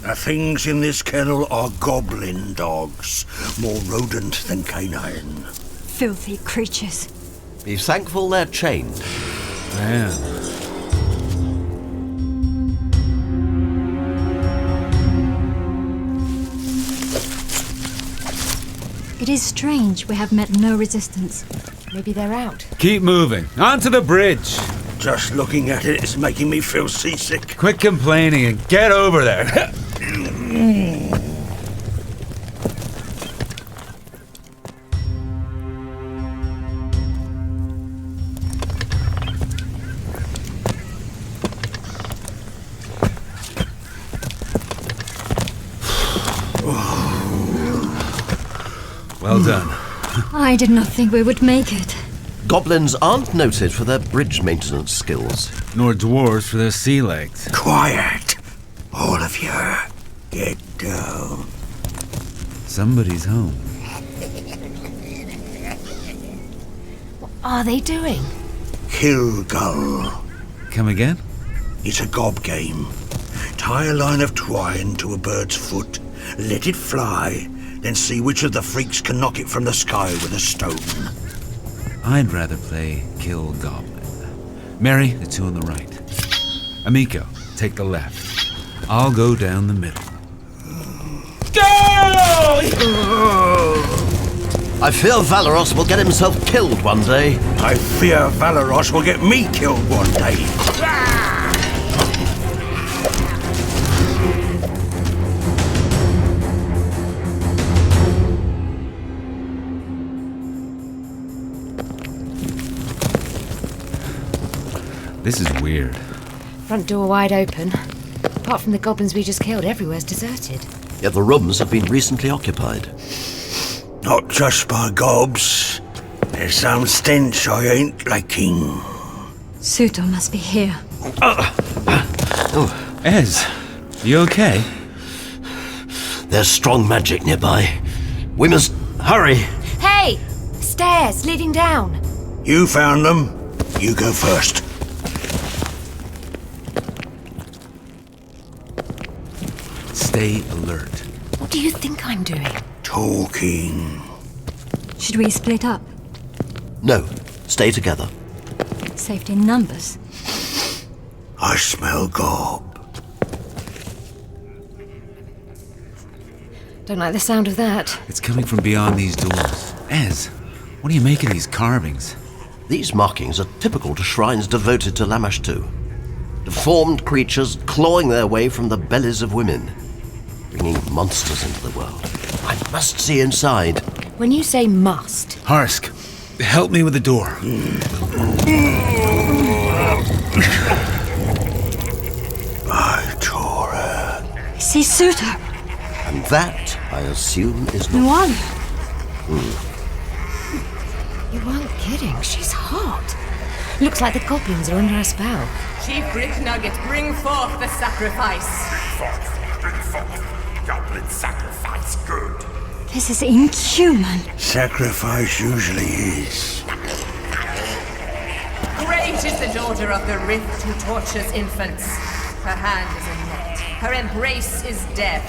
Speaker 13: The things in this kennel are goblin dogs. More rodent than canine.
Speaker 5: Filthy creatures.
Speaker 6: Be thankful they're chained.
Speaker 3: I am.
Speaker 5: It is strange we have met no resistance.
Speaker 4: Maybe they're out.
Speaker 3: Keep moving. Onto the bridge.
Speaker 13: Just looking at it is making me feel seasick.
Speaker 3: Quit complaining and get over there. Well done.
Speaker 5: I did not think we would make it.
Speaker 6: Goblins aren't noted for their bridge maintenance skills.
Speaker 3: Nor dwarves for their sea legs.
Speaker 13: Quiet! All of you, get down.
Speaker 3: Somebody's home.
Speaker 4: What are they doing?
Speaker 13: Kill gull.
Speaker 3: Come again?
Speaker 13: It's a gob game. Tie a line of twine to a bird's foot, let it fly, then see which of the freaks can knock it from the sky with a stone.
Speaker 3: I'd rather play Kill Goblin. Mary, the two on the right. Amico, take the left. I'll go down the middle.
Speaker 14: Go!
Speaker 6: I fear Valeros will get himself killed one day.
Speaker 13: I fear Valeros will get me killed one day.
Speaker 3: This is weird.
Speaker 4: Front door wide open. Apart from the goblins we just killed, everywhere's deserted.
Speaker 6: Yet the rooms have been recently occupied.
Speaker 13: Not just by gobs. There's some stench I ain't liking.
Speaker 5: Suto must be here.
Speaker 3: Ez, you okay?
Speaker 6: There's strong magic nearby. We must hurry.
Speaker 4: Hey! Stairs leading down.
Speaker 13: You found them. You go first.
Speaker 3: Stay alert.
Speaker 4: What do you think I'm doing?
Speaker 13: Talking.
Speaker 5: Should we split up?
Speaker 6: No, stay together.
Speaker 5: Safety in numbers.
Speaker 13: I smell gob.
Speaker 4: Don't like the sound of that.
Speaker 3: It's coming from beyond these doors. Ez, what do you make of these carvings?
Speaker 6: These markings are typical to shrines devoted to Lamashtu. Deformed creatures clawing their way from the bellies of women, bringing monsters into the world. I must see inside.
Speaker 4: When you say must...
Speaker 3: Harsk, help me with the door.
Speaker 13: By Torah.
Speaker 5: See Suto.
Speaker 6: And that, I assume, is
Speaker 5: Nuala.
Speaker 4: You weren't kidding. She's hot. Looks like the goblins are under her spell.
Speaker 15: Chief Brick Nugget, bring forth the sacrifice.
Speaker 11: Bring forth. Goblin sacrifice, good.
Speaker 5: This is inhuman.
Speaker 13: Sacrifice usually is.
Speaker 15: Great is the daughter of the Rift who tortures infants. Her hand is a net. Her embrace is death.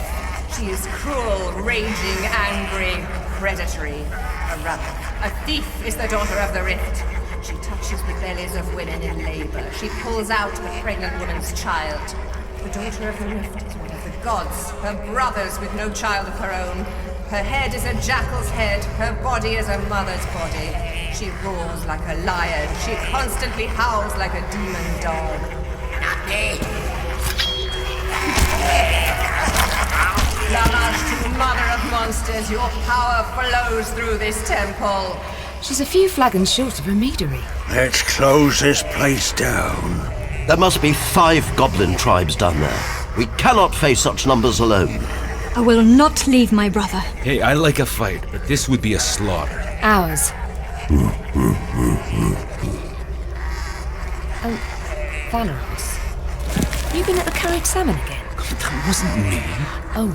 Speaker 15: She is cruel, raging, angry, predatory. A rebel. A thief is the daughter of the Rift. She touches the bellies of women in labor. She pulls out the pregnant woman's child. The daughter of the Rift is one of the gods, her brothers with no child of her own. Her head is a jackal's head, her body is a mother's body. She roars like a lion, she constantly howls like a demon dog. Lamashtu, mother of monsters, your power flows through this temple.
Speaker 4: She's a few flagons short of a meadery.
Speaker 13: Let's close this place down.
Speaker 6: There must be 5 goblin tribes down there. We cannot face such numbers alone.
Speaker 5: I will not leave my brother.
Speaker 3: Hey, I like a fight, but this would be a slaughter.
Speaker 4: Ours. Valeros. You been at the curried salmon again?
Speaker 3: That wasn't me.
Speaker 4: Oh.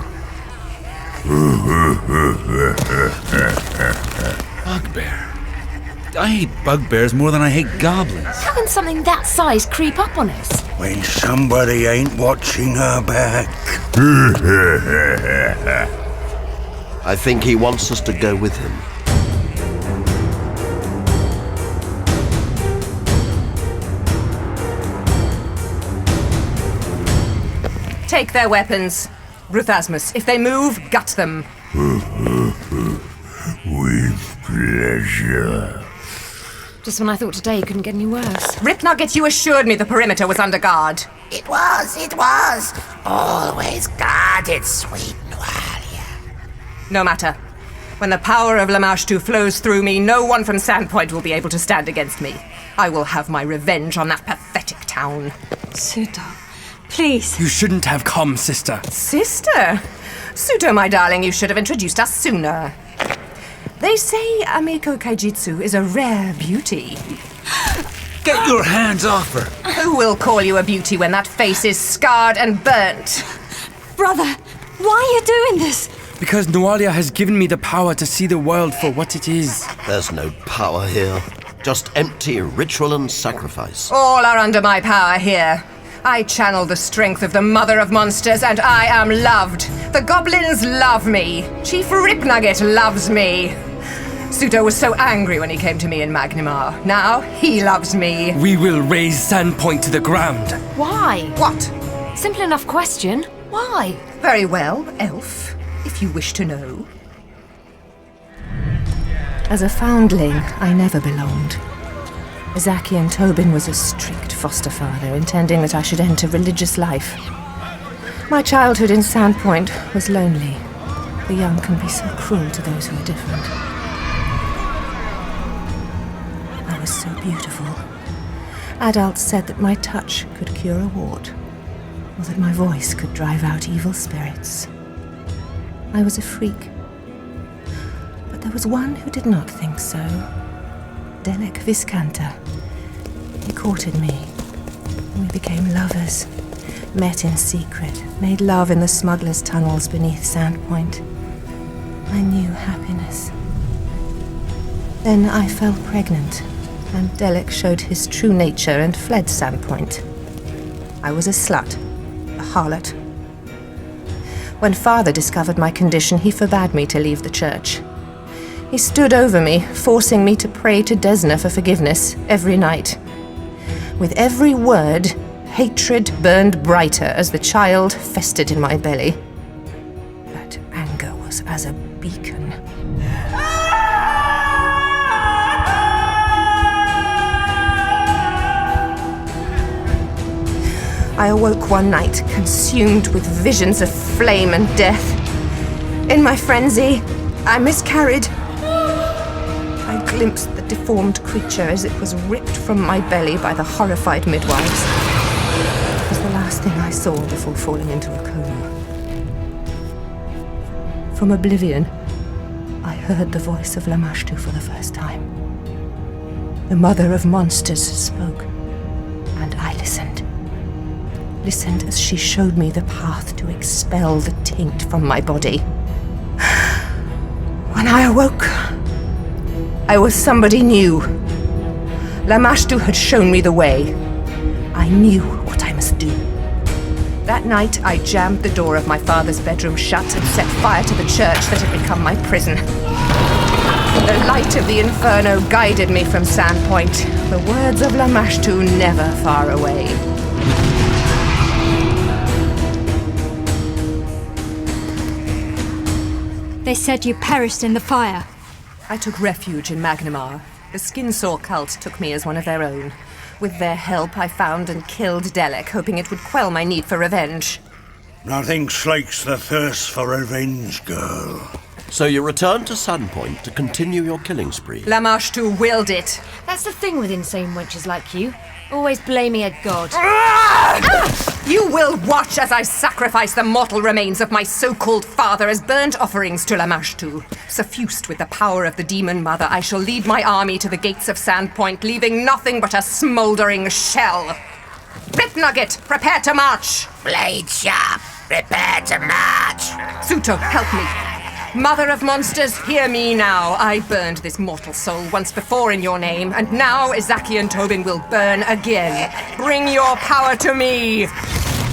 Speaker 3: Bugbear. I hate bugbears more than I hate goblins.
Speaker 4: How can something that size creep up on us?
Speaker 13: When somebody ain't watching her back.
Speaker 6: I think he wants us to go with him.
Speaker 15: Take their weapons. Ruthasmus, if they move, gut them.
Speaker 14: With pleasure.
Speaker 4: Just when I thought today couldn't get any worse.
Speaker 15: Ripnugget, you assured me the perimeter was under guard.
Speaker 11: It was. Always guarded, sweet Nualia.
Speaker 15: No matter. When the power of Lamashtu flows through me, no one from Sandpoint will be able to stand against me. I will have my revenge on that pathetic town.
Speaker 5: Suto, please.
Speaker 7: You shouldn't have come, sister.
Speaker 15: Sister? Suto, my darling, you should have introduced us sooner. They say Amiko Kaijitsu is a rare beauty.
Speaker 3: Get your hands off her!
Speaker 15: Who will call you a beauty when that face is scarred and burnt?
Speaker 5: Brother, why are you doing this?
Speaker 7: Because Nualia has given me the power to see the world for what it is.
Speaker 6: There's no power here. Just empty ritual and sacrifice.
Speaker 15: All are under my power here. I channel the strength of the mother of monsters, and I am loved. The goblins love me. Chief Ripnugget loves me. Suto was so angry when he came to me in Magnimar. Now he loves me.
Speaker 7: We will raise Sandpoint to the ground.
Speaker 4: Why?
Speaker 15: What?
Speaker 4: Simple enough question. Why?
Speaker 15: Very well, elf, if you wish to know. As a foundling, I never belonged. Zakian Tobin was a strict foster father, intending that I should enter religious life. My childhood in Sandpoint was lonely. The young can be so cruel to those who are different. I was so beautiful. Adults said that my touch could cure a wart, or that my voice could drive out evil spirits. I was a freak. But there was one who did not think so. Delek Viscanta. He courted me. We became lovers. Met in secret. Made love in the smugglers' tunnels beneath Sandpoint. I knew happiness. Then I fell pregnant, and Delek showed his true nature and fled Sandpoint. I was a slut. A harlot. When Father discovered my condition, he forbade me to leave the church. He stood over me, forcing me to pray to Desna for forgiveness every night. With every word, hatred burned brighter as the child festered in my belly. That anger was as a beacon. I awoke one night, consumed with visions of flame and death. In my frenzy, I miscarried. I glimpsed the deformed creature as it was ripped from my belly by the horrified midwives. It was the last thing I saw before falling into a coma. From oblivion, I heard the voice of Lamashtu for the first time. The mother of monsters spoke, and I listened. Listened as she showed me the path to expel the taint from my body. When I awoke, I was somebody new. Lamashtu had shown me the way. I knew what I must do. That night, I jammed the door of my father's bedroom shut and set fire to the church that had become my prison. The light of the inferno guided me from Sandpoint, the words of Lamashtu never far away.
Speaker 5: They said you perished in the fire.
Speaker 15: I took refuge in Magnimar. The Skinsaw cult took me as one of their own. With their help, I found and killed Delek, hoping it would quell my need for revenge.
Speaker 13: Nothing slakes the thirst for revenge, girl.
Speaker 6: So you return to Sandpoint to continue your killing spree.
Speaker 15: Lamashtu willed it.
Speaker 4: That's the thing with insane wenches like you. Always blaming a god.
Speaker 15: You will watch as I sacrifice the mortal remains of my so-called father as burnt offerings to Lamashtu. Suffused with the power of the demon mother, I shall lead my army to the gates of Sandpoint, leaving nothing but a smouldering shell. Ripnugget, prepare to march!
Speaker 11: Blade sharp, prepare to march!
Speaker 15: Suto, help me! Mother of monsters, hear me now. I burned this mortal soul once before in your name, and now Zakian Tobin will burn again. Bring your power to me!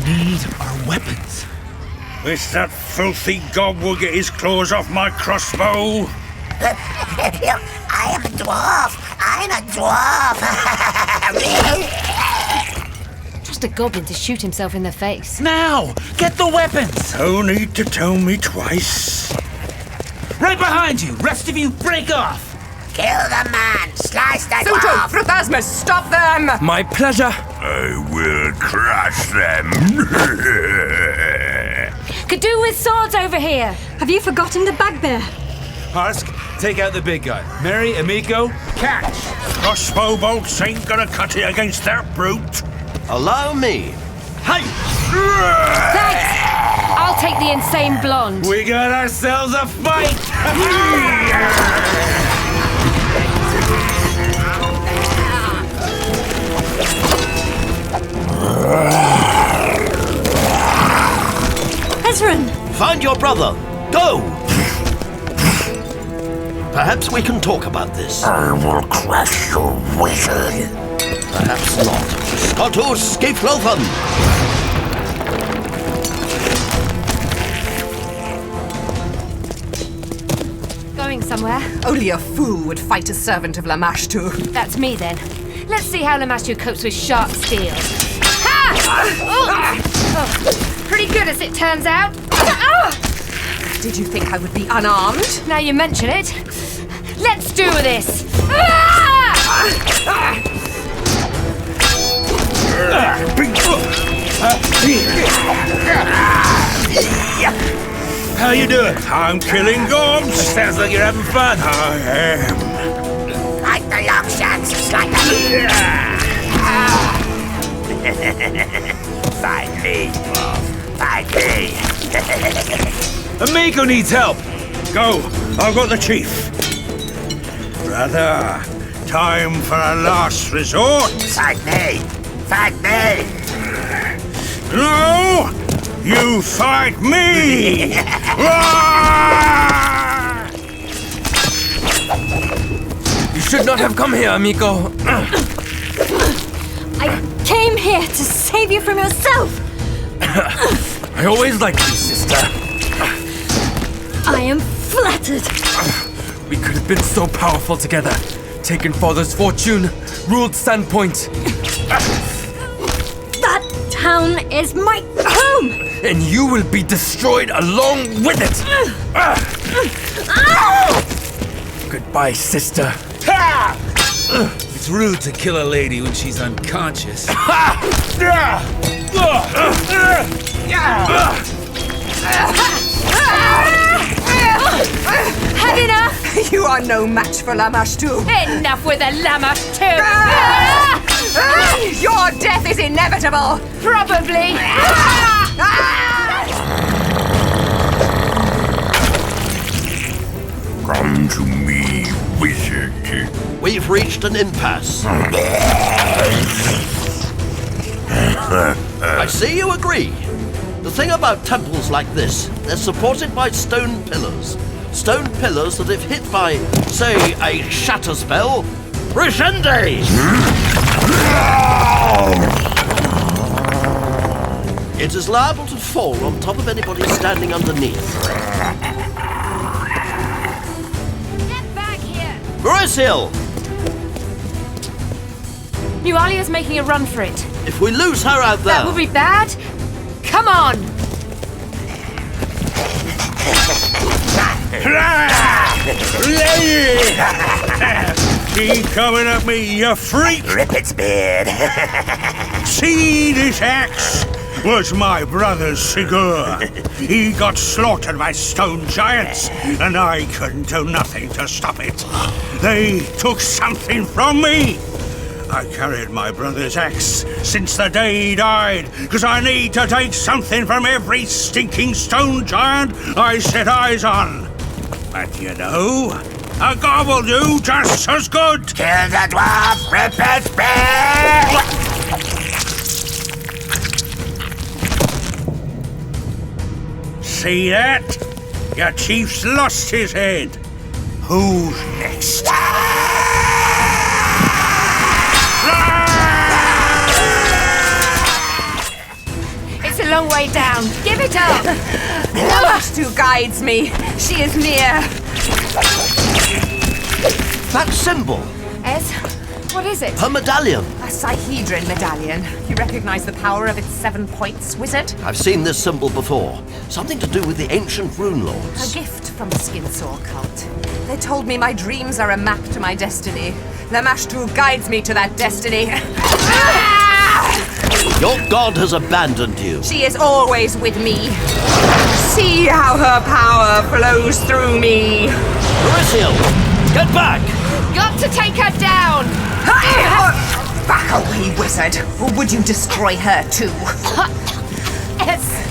Speaker 3: Need our weapons.
Speaker 14: Wish that filthy gob will get his claws off my crossbow.
Speaker 11: I am a dwarf! I'm a dwarf!
Speaker 4: Just a goblin to shoot himself in the face.
Speaker 3: Now! Get the weapons!
Speaker 14: No need to tell me twice.
Speaker 16: Right behind you! Rest of you, break off!
Speaker 11: Kill the man! Slice that
Speaker 15: Suto,
Speaker 11: off!
Speaker 15: Fruthasmus, stop them!
Speaker 7: My pleasure.
Speaker 14: I will crush them.
Speaker 4: Could do with swords over here.
Speaker 5: Have you forgotten the bugbear?
Speaker 3: Harsk, take out the big guy. Mary, Amico, catch!
Speaker 14: Crossbow bolts ain't gonna cut it against that brute.
Speaker 6: Allow me. Hey!
Speaker 4: Thanks! I'll take the insane blonde.
Speaker 3: We got ourselves a fight!
Speaker 5: Ezren!
Speaker 6: Find your brother. Go! Perhaps we can talk about this.
Speaker 14: I will crush your wizard.
Speaker 6: Perhaps not. Scotus Skiflothan!
Speaker 4: Going somewhere?
Speaker 15: Only a fool would fight a servant of Lamashtu.
Speaker 4: That's me then. Let's see how Lamashtu copes with sharp steel. Ha! Oh, pretty good as it turns out.
Speaker 15: Did you think I would be unarmed?
Speaker 4: Now you mention it. Let's do this.
Speaker 14: How you doing? I'm killing gobs.
Speaker 16: Sounds like you're having fun.
Speaker 14: I am.
Speaker 11: Like the long shots, like Fight me, Wolf. Fight me.
Speaker 3: Amico needs help!
Speaker 14: Go. I've got the chief. Brother, time for a last resort.
Speaker 11: Fight me. Fight me.
Speaker 14: No! You fight me!
Speaker 7: You should not have come here, amigo.
Speaker 5: I came here to save you from yourself!
Speaker 7: I always liked you, sister.
Speaker 5: I am flattered.
Speaker 7: We could have been so powerful together. Taken father's fortune, ruled Sandpoint.
Speaker 5: That town is my home!
Speaker 7: And you will be destroyed along with it! Goodbye, sister.
Speaker 3: It's rude to kill a lady when she's unconscious.
Speaker 15: Had enough? You are no match for Lamashtu.
Speaker 4: Enough with the Lamashtu!
Speaker 15: Your death is inevitable!
Speaker 4: Probably!
Speaker 14: Come to me, wizard.
Speaker 6: We've reached an impasse. I see you agree. The thing about temples like this, they're supported by stone pillars. Stone pillars that if hit by, say, a shatter spell, Resende! It is liable to fall on top of anybody standing underneath.
Speaker 4: Get back here!
Speaker 6: Merisiel!
Speaker 4: New Alia's making a run for it.
Speaker 6: If we lose her out there...
Speaker 4: That would be bad. Come on!
Speaker 14: Keep coming at me, you freak!
Speaker 11: Rip its beard.
Speaker 14: See this axe? Was my brother's Sigur. He got slaughtered by stone giants, and I couldn't do nothing to stop it. They took something from me. I carried my brother's axe since the day he died, because I need to take something from every stinking stone giant I set eyes on. But you know, a gob will do just as good.
Speaker 11: Kill the dwarf, rip its beard.
Speaker 14: See that? Your chief's lost his head. Who's next?
Speaker 4: It's a long way down. Give it up!
Speaker 15: Lamashtu guides me. She is near.
Speaker 6: That symbol.
Speaker 4: Ez, what is it?
Speaker 6: Her medallion.
Speaker 15: A Sihedron medallion. You recognize the power of its 7 points, wizard?
Speaker 6: I've seen this symbol before. Something to do with the ancient rune
Speaker 15: A
Speaker 6: lords.
Speaker 15: gift from the Skinsaw cult. They told me my dreams are a map to my destiny. Lamashtu guides me to that destiny.
Speaker 6: Your god has abandoned you.
Speaker 15: She is always with me. See how her power flows through me.
Speaker 6: Merisiel, get back!
Speaker 4: Got to take her down!
Speaker 15: Back away, wizard, or would you destroy her too?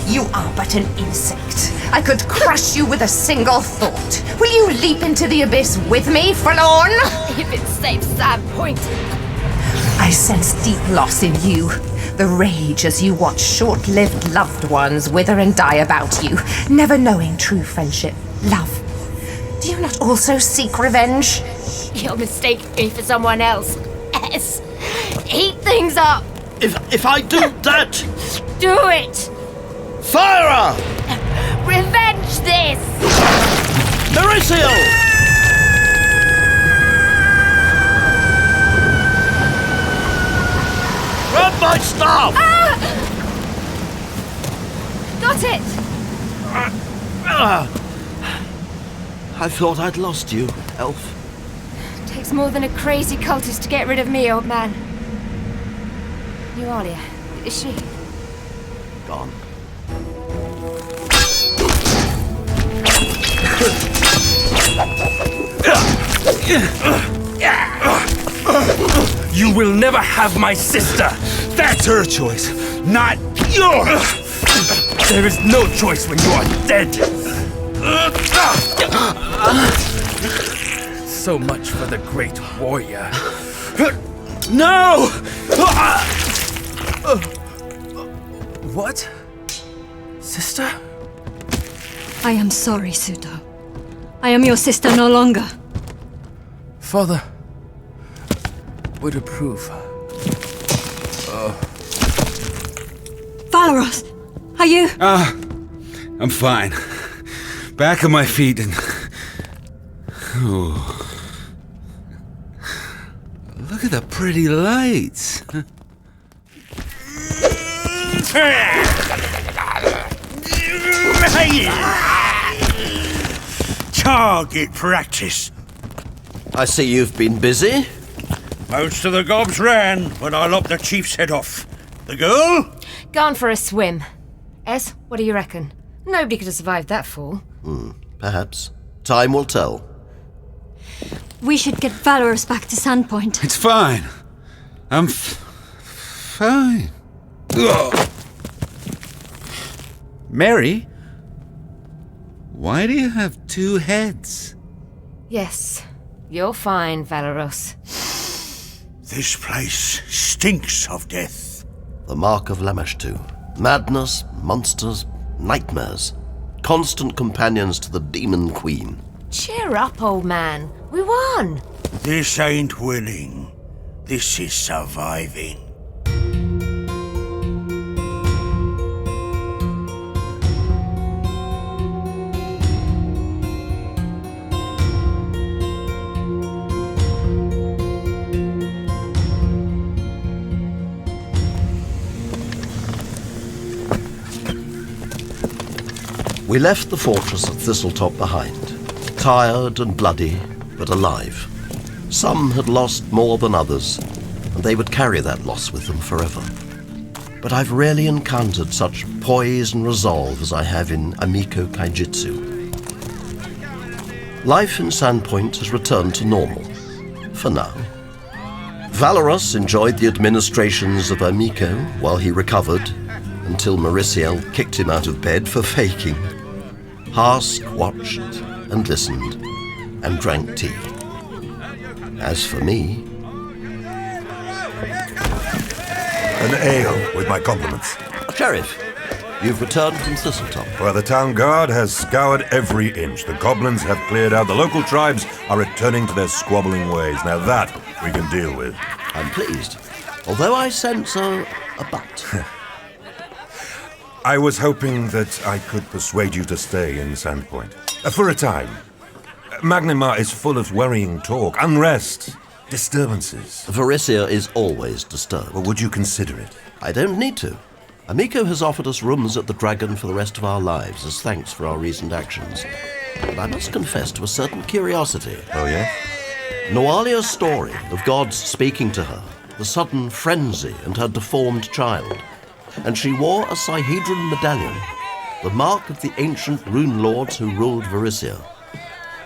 Speaker 15: You are but an insect. I could crush you with a single thought. Will you leap into the abyss with me, forlorn?
Speaker 4: If it saves Sandpoint.
Speaker 15: I sense deep loss in you. The rage as you watch short-lived loved ones wither and die about you, never knowing true friendship, love. Do you not also seek revenge?
Speaker 4: You're mistaking me for someone else. S. Heat things up!
Speaker 6: If I do that...
Speaker 4: Do it!
Speaker 6: Fire her!
Speaker 4: Revenge this!
Speaker 6: Merisiel! Grab my staff!
Speaker 4: Ah! Got it!
Speaker 6: I thought I'd lost you, elf.
Speaker 4: Takes more than a crazy cultist to get rid of me, old man. Eulalia, is she?
Speaker 6: Gone.
Speaker 7: You will never have my sister!
Speaker 16: That's her choice, not yours!
Speaker 7: There is no choice when you are dead! So much for the great warrior.
Speaker 16: No!
Speaker 7: What? Sister?
Speaker 5: I am sorry, Suto. I am your sister no longer.
Speaker 7: Father would approve.
Speaker 5: Valeros, are you?
Speaker 3: I'm fine. Back on my feet and... Ooh. Look at the pretty lights.
Speaker 14: Target practice.
Speaker 6: I see you've been busy.
Speaker 14: Most of the gobs ran when I lopped the chief's head off. The girl?
Speaker 4: Gone for a swim. Es, what do you reckon? Nobody could have survived that fall.
Speaker 6: Perhaps. Time will tell.
Speaker 5: We should get Valeros back to Sandpoint.
Speaker 3: It's fine. I'm fine. Ugh. Mary? Why do you have two heads?
Speaker 4: Yes, you're fine, Valeros.
Speaker 14: This place stinks of death.
Speaker 6: The mark of Lamashtu. Madness, monsters, nightmares. Constant companions to the demon queen.
Speaker 4: Cheer up, old man. We won.
Speaker 14: This ain't winning. This is surviving.
Speaker 6: We left the fortress of Thistletop behind, tired and bloody, but alive. Some had lost more than others, and they would carry that loss with them forever. But I've rarely encountered such poise and resolve as I have in Amiko Kaijitsu. Life in Sandpoint has returned to normal, for now. Valeros enjoyed the administrations of Amiko while he recovered, until Merisiel kicked him out of bed for faking. Harsk watched and listened and drank tea. As for me...
Speaker 8: An ale with my compliments.
Speaker 6: Sheriff, you've returned from Thistletop.
Speaker 8: Well, the town guard has scoured every inch. The goblins have cleared out. The local tribes are returning to their squabbling ways. Now that we can deal with.
Speaker 6: I'm pleased, although I sense a but.
Speaker 8: I was hoping that I could persuade you to stay in Sandpoint. For a time. Magnimar is full of worrying talk, unrest, disturbances.
Speaker 6: Varisia is always disturbed.
Speaker 8: Well, would you consider it?
Speaker 6: I don't need to. Amiko has offered us rooms at the Dragon for the rest of our lives as thanks for our recent actions. but I must confess to a certain curiosity.
Speaker 8: Oh, yeah?
Speaker 6: Noalia's story of gods speaking to her, the sudden frenzy and her deformed child. And she wore a Sihedron medallion, the mark of the ancient rune lords who ruled Varisia.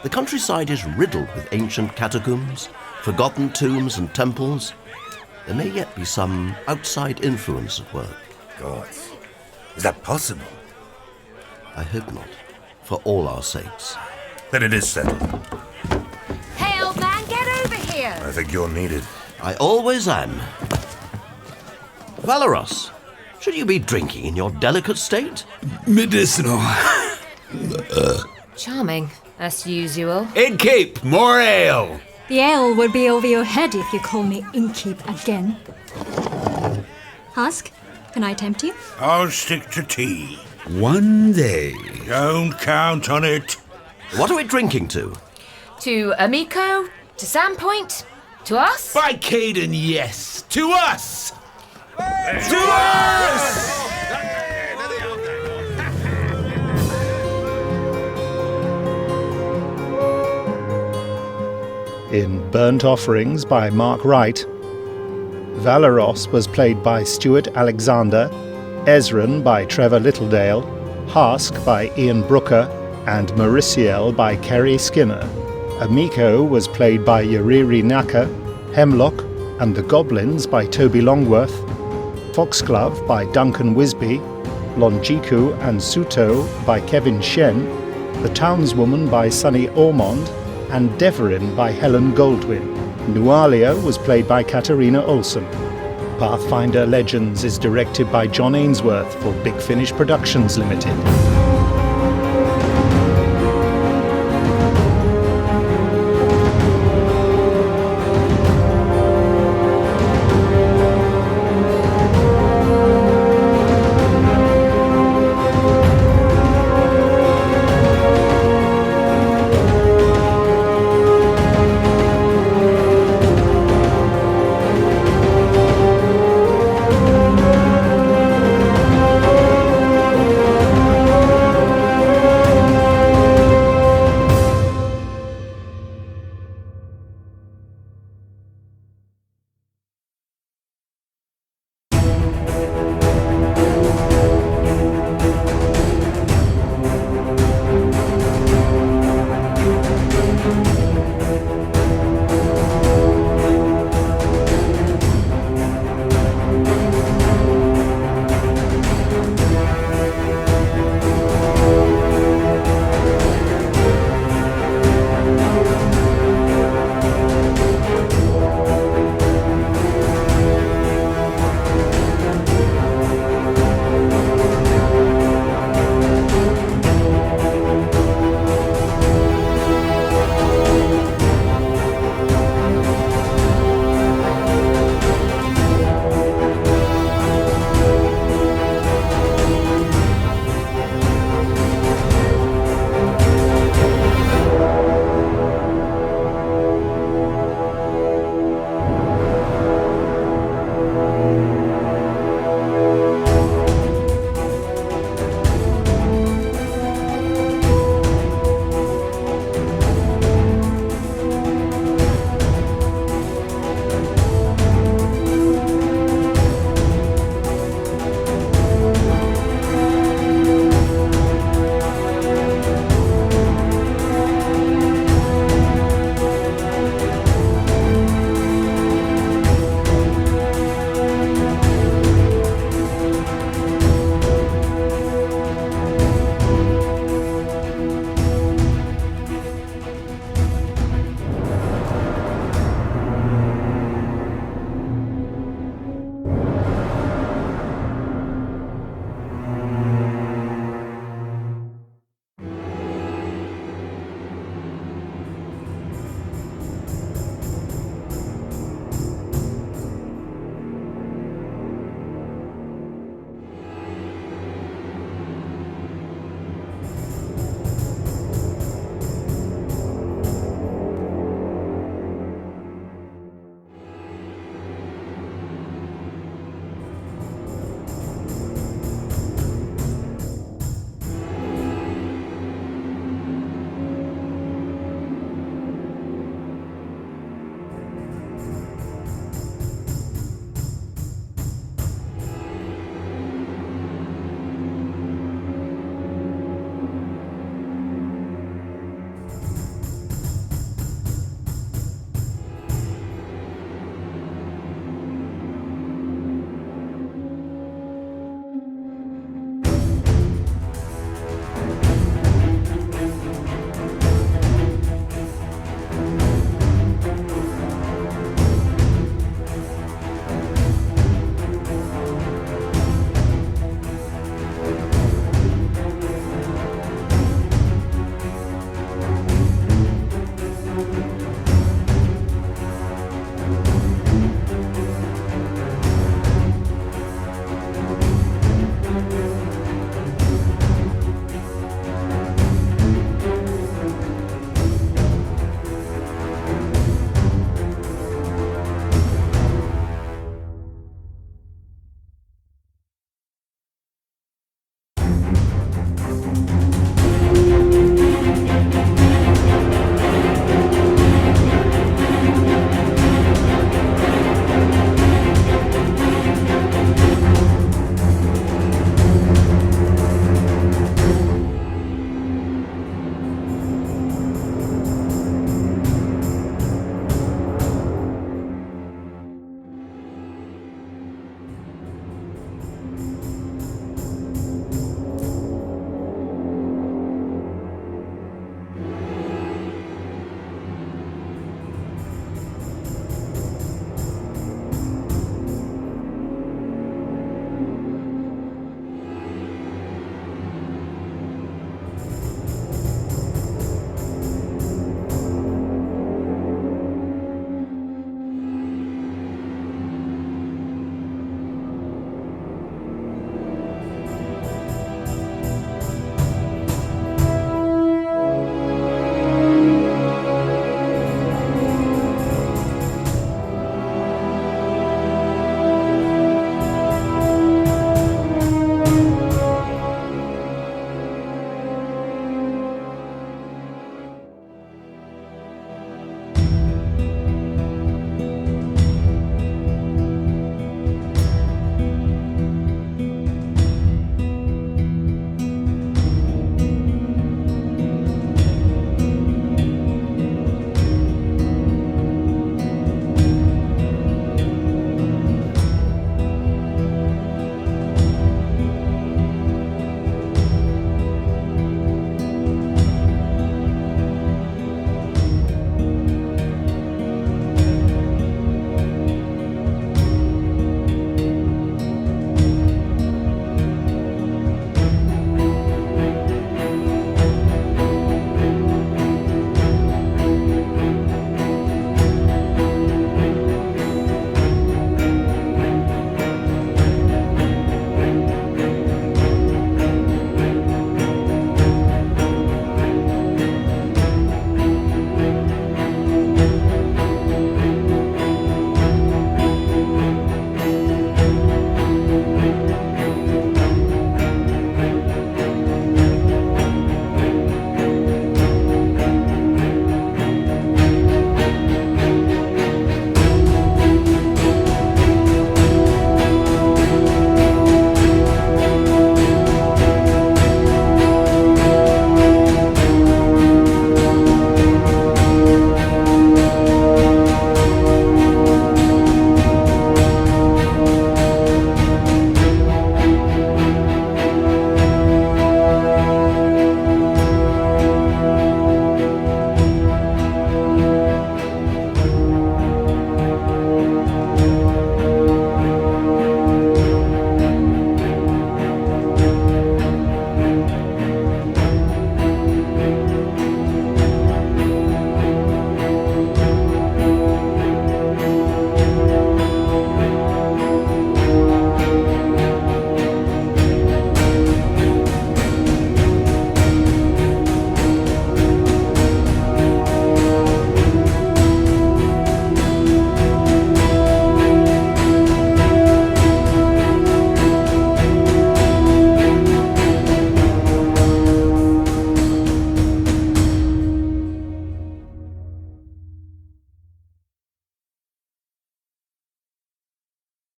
Speaker 6: The countryside is riddled with ancient catacombs, forgotten tombs and temples. There may yet be some outside influence at work.
Speaker 8: Gods. Is that possible?
Speaker 6: I hope not, for all our sakes.
Speaker 8: Then it is settled.
Speaker 4: Hey, old man, get over here!
Speaker 8: I think you're needed.
Speaker 6: I always am. Valeros, should you be drinking in your delicate state?
Speaker 3: Medicinal.
Speaker 4: Charming, as usual.
Speaker 3: Innkeep, more ale!
Speaker 5: The ale will be over your head if you call me innkeep again. Harsk, can I tempt you?
Speaker 14: I'll stick to tea.
Speaker 3: One day.
Speaker 14: Don't count on it.
Speaker 6: What are we drinking to?
Speaker 4: To Amico? To Sandpoint? To us?
Speaker 3: By Caden, yes. To us! To us!
Speaker 1: In Burnt Offerings by Mark Wright, Valeros was played by Stuart Alexander, Ezren by Trevor Littledale, Harsk by Ian Brooker, and Merisiel by Kerry Skinner. Amico was played by Yariri Naka, Hemlock and the Goblins by Toby Longworth, Foxglove by Duncan Wisby, Longiku and Suto by Kevin Shen, The Townswoman by Sunny Ormond, and Deverin by Helen Goldwyn. Nualia was played by Katarina Olsen. Pathfinder Legends is directed by John Ainsworth for Big Finish Productions Limited.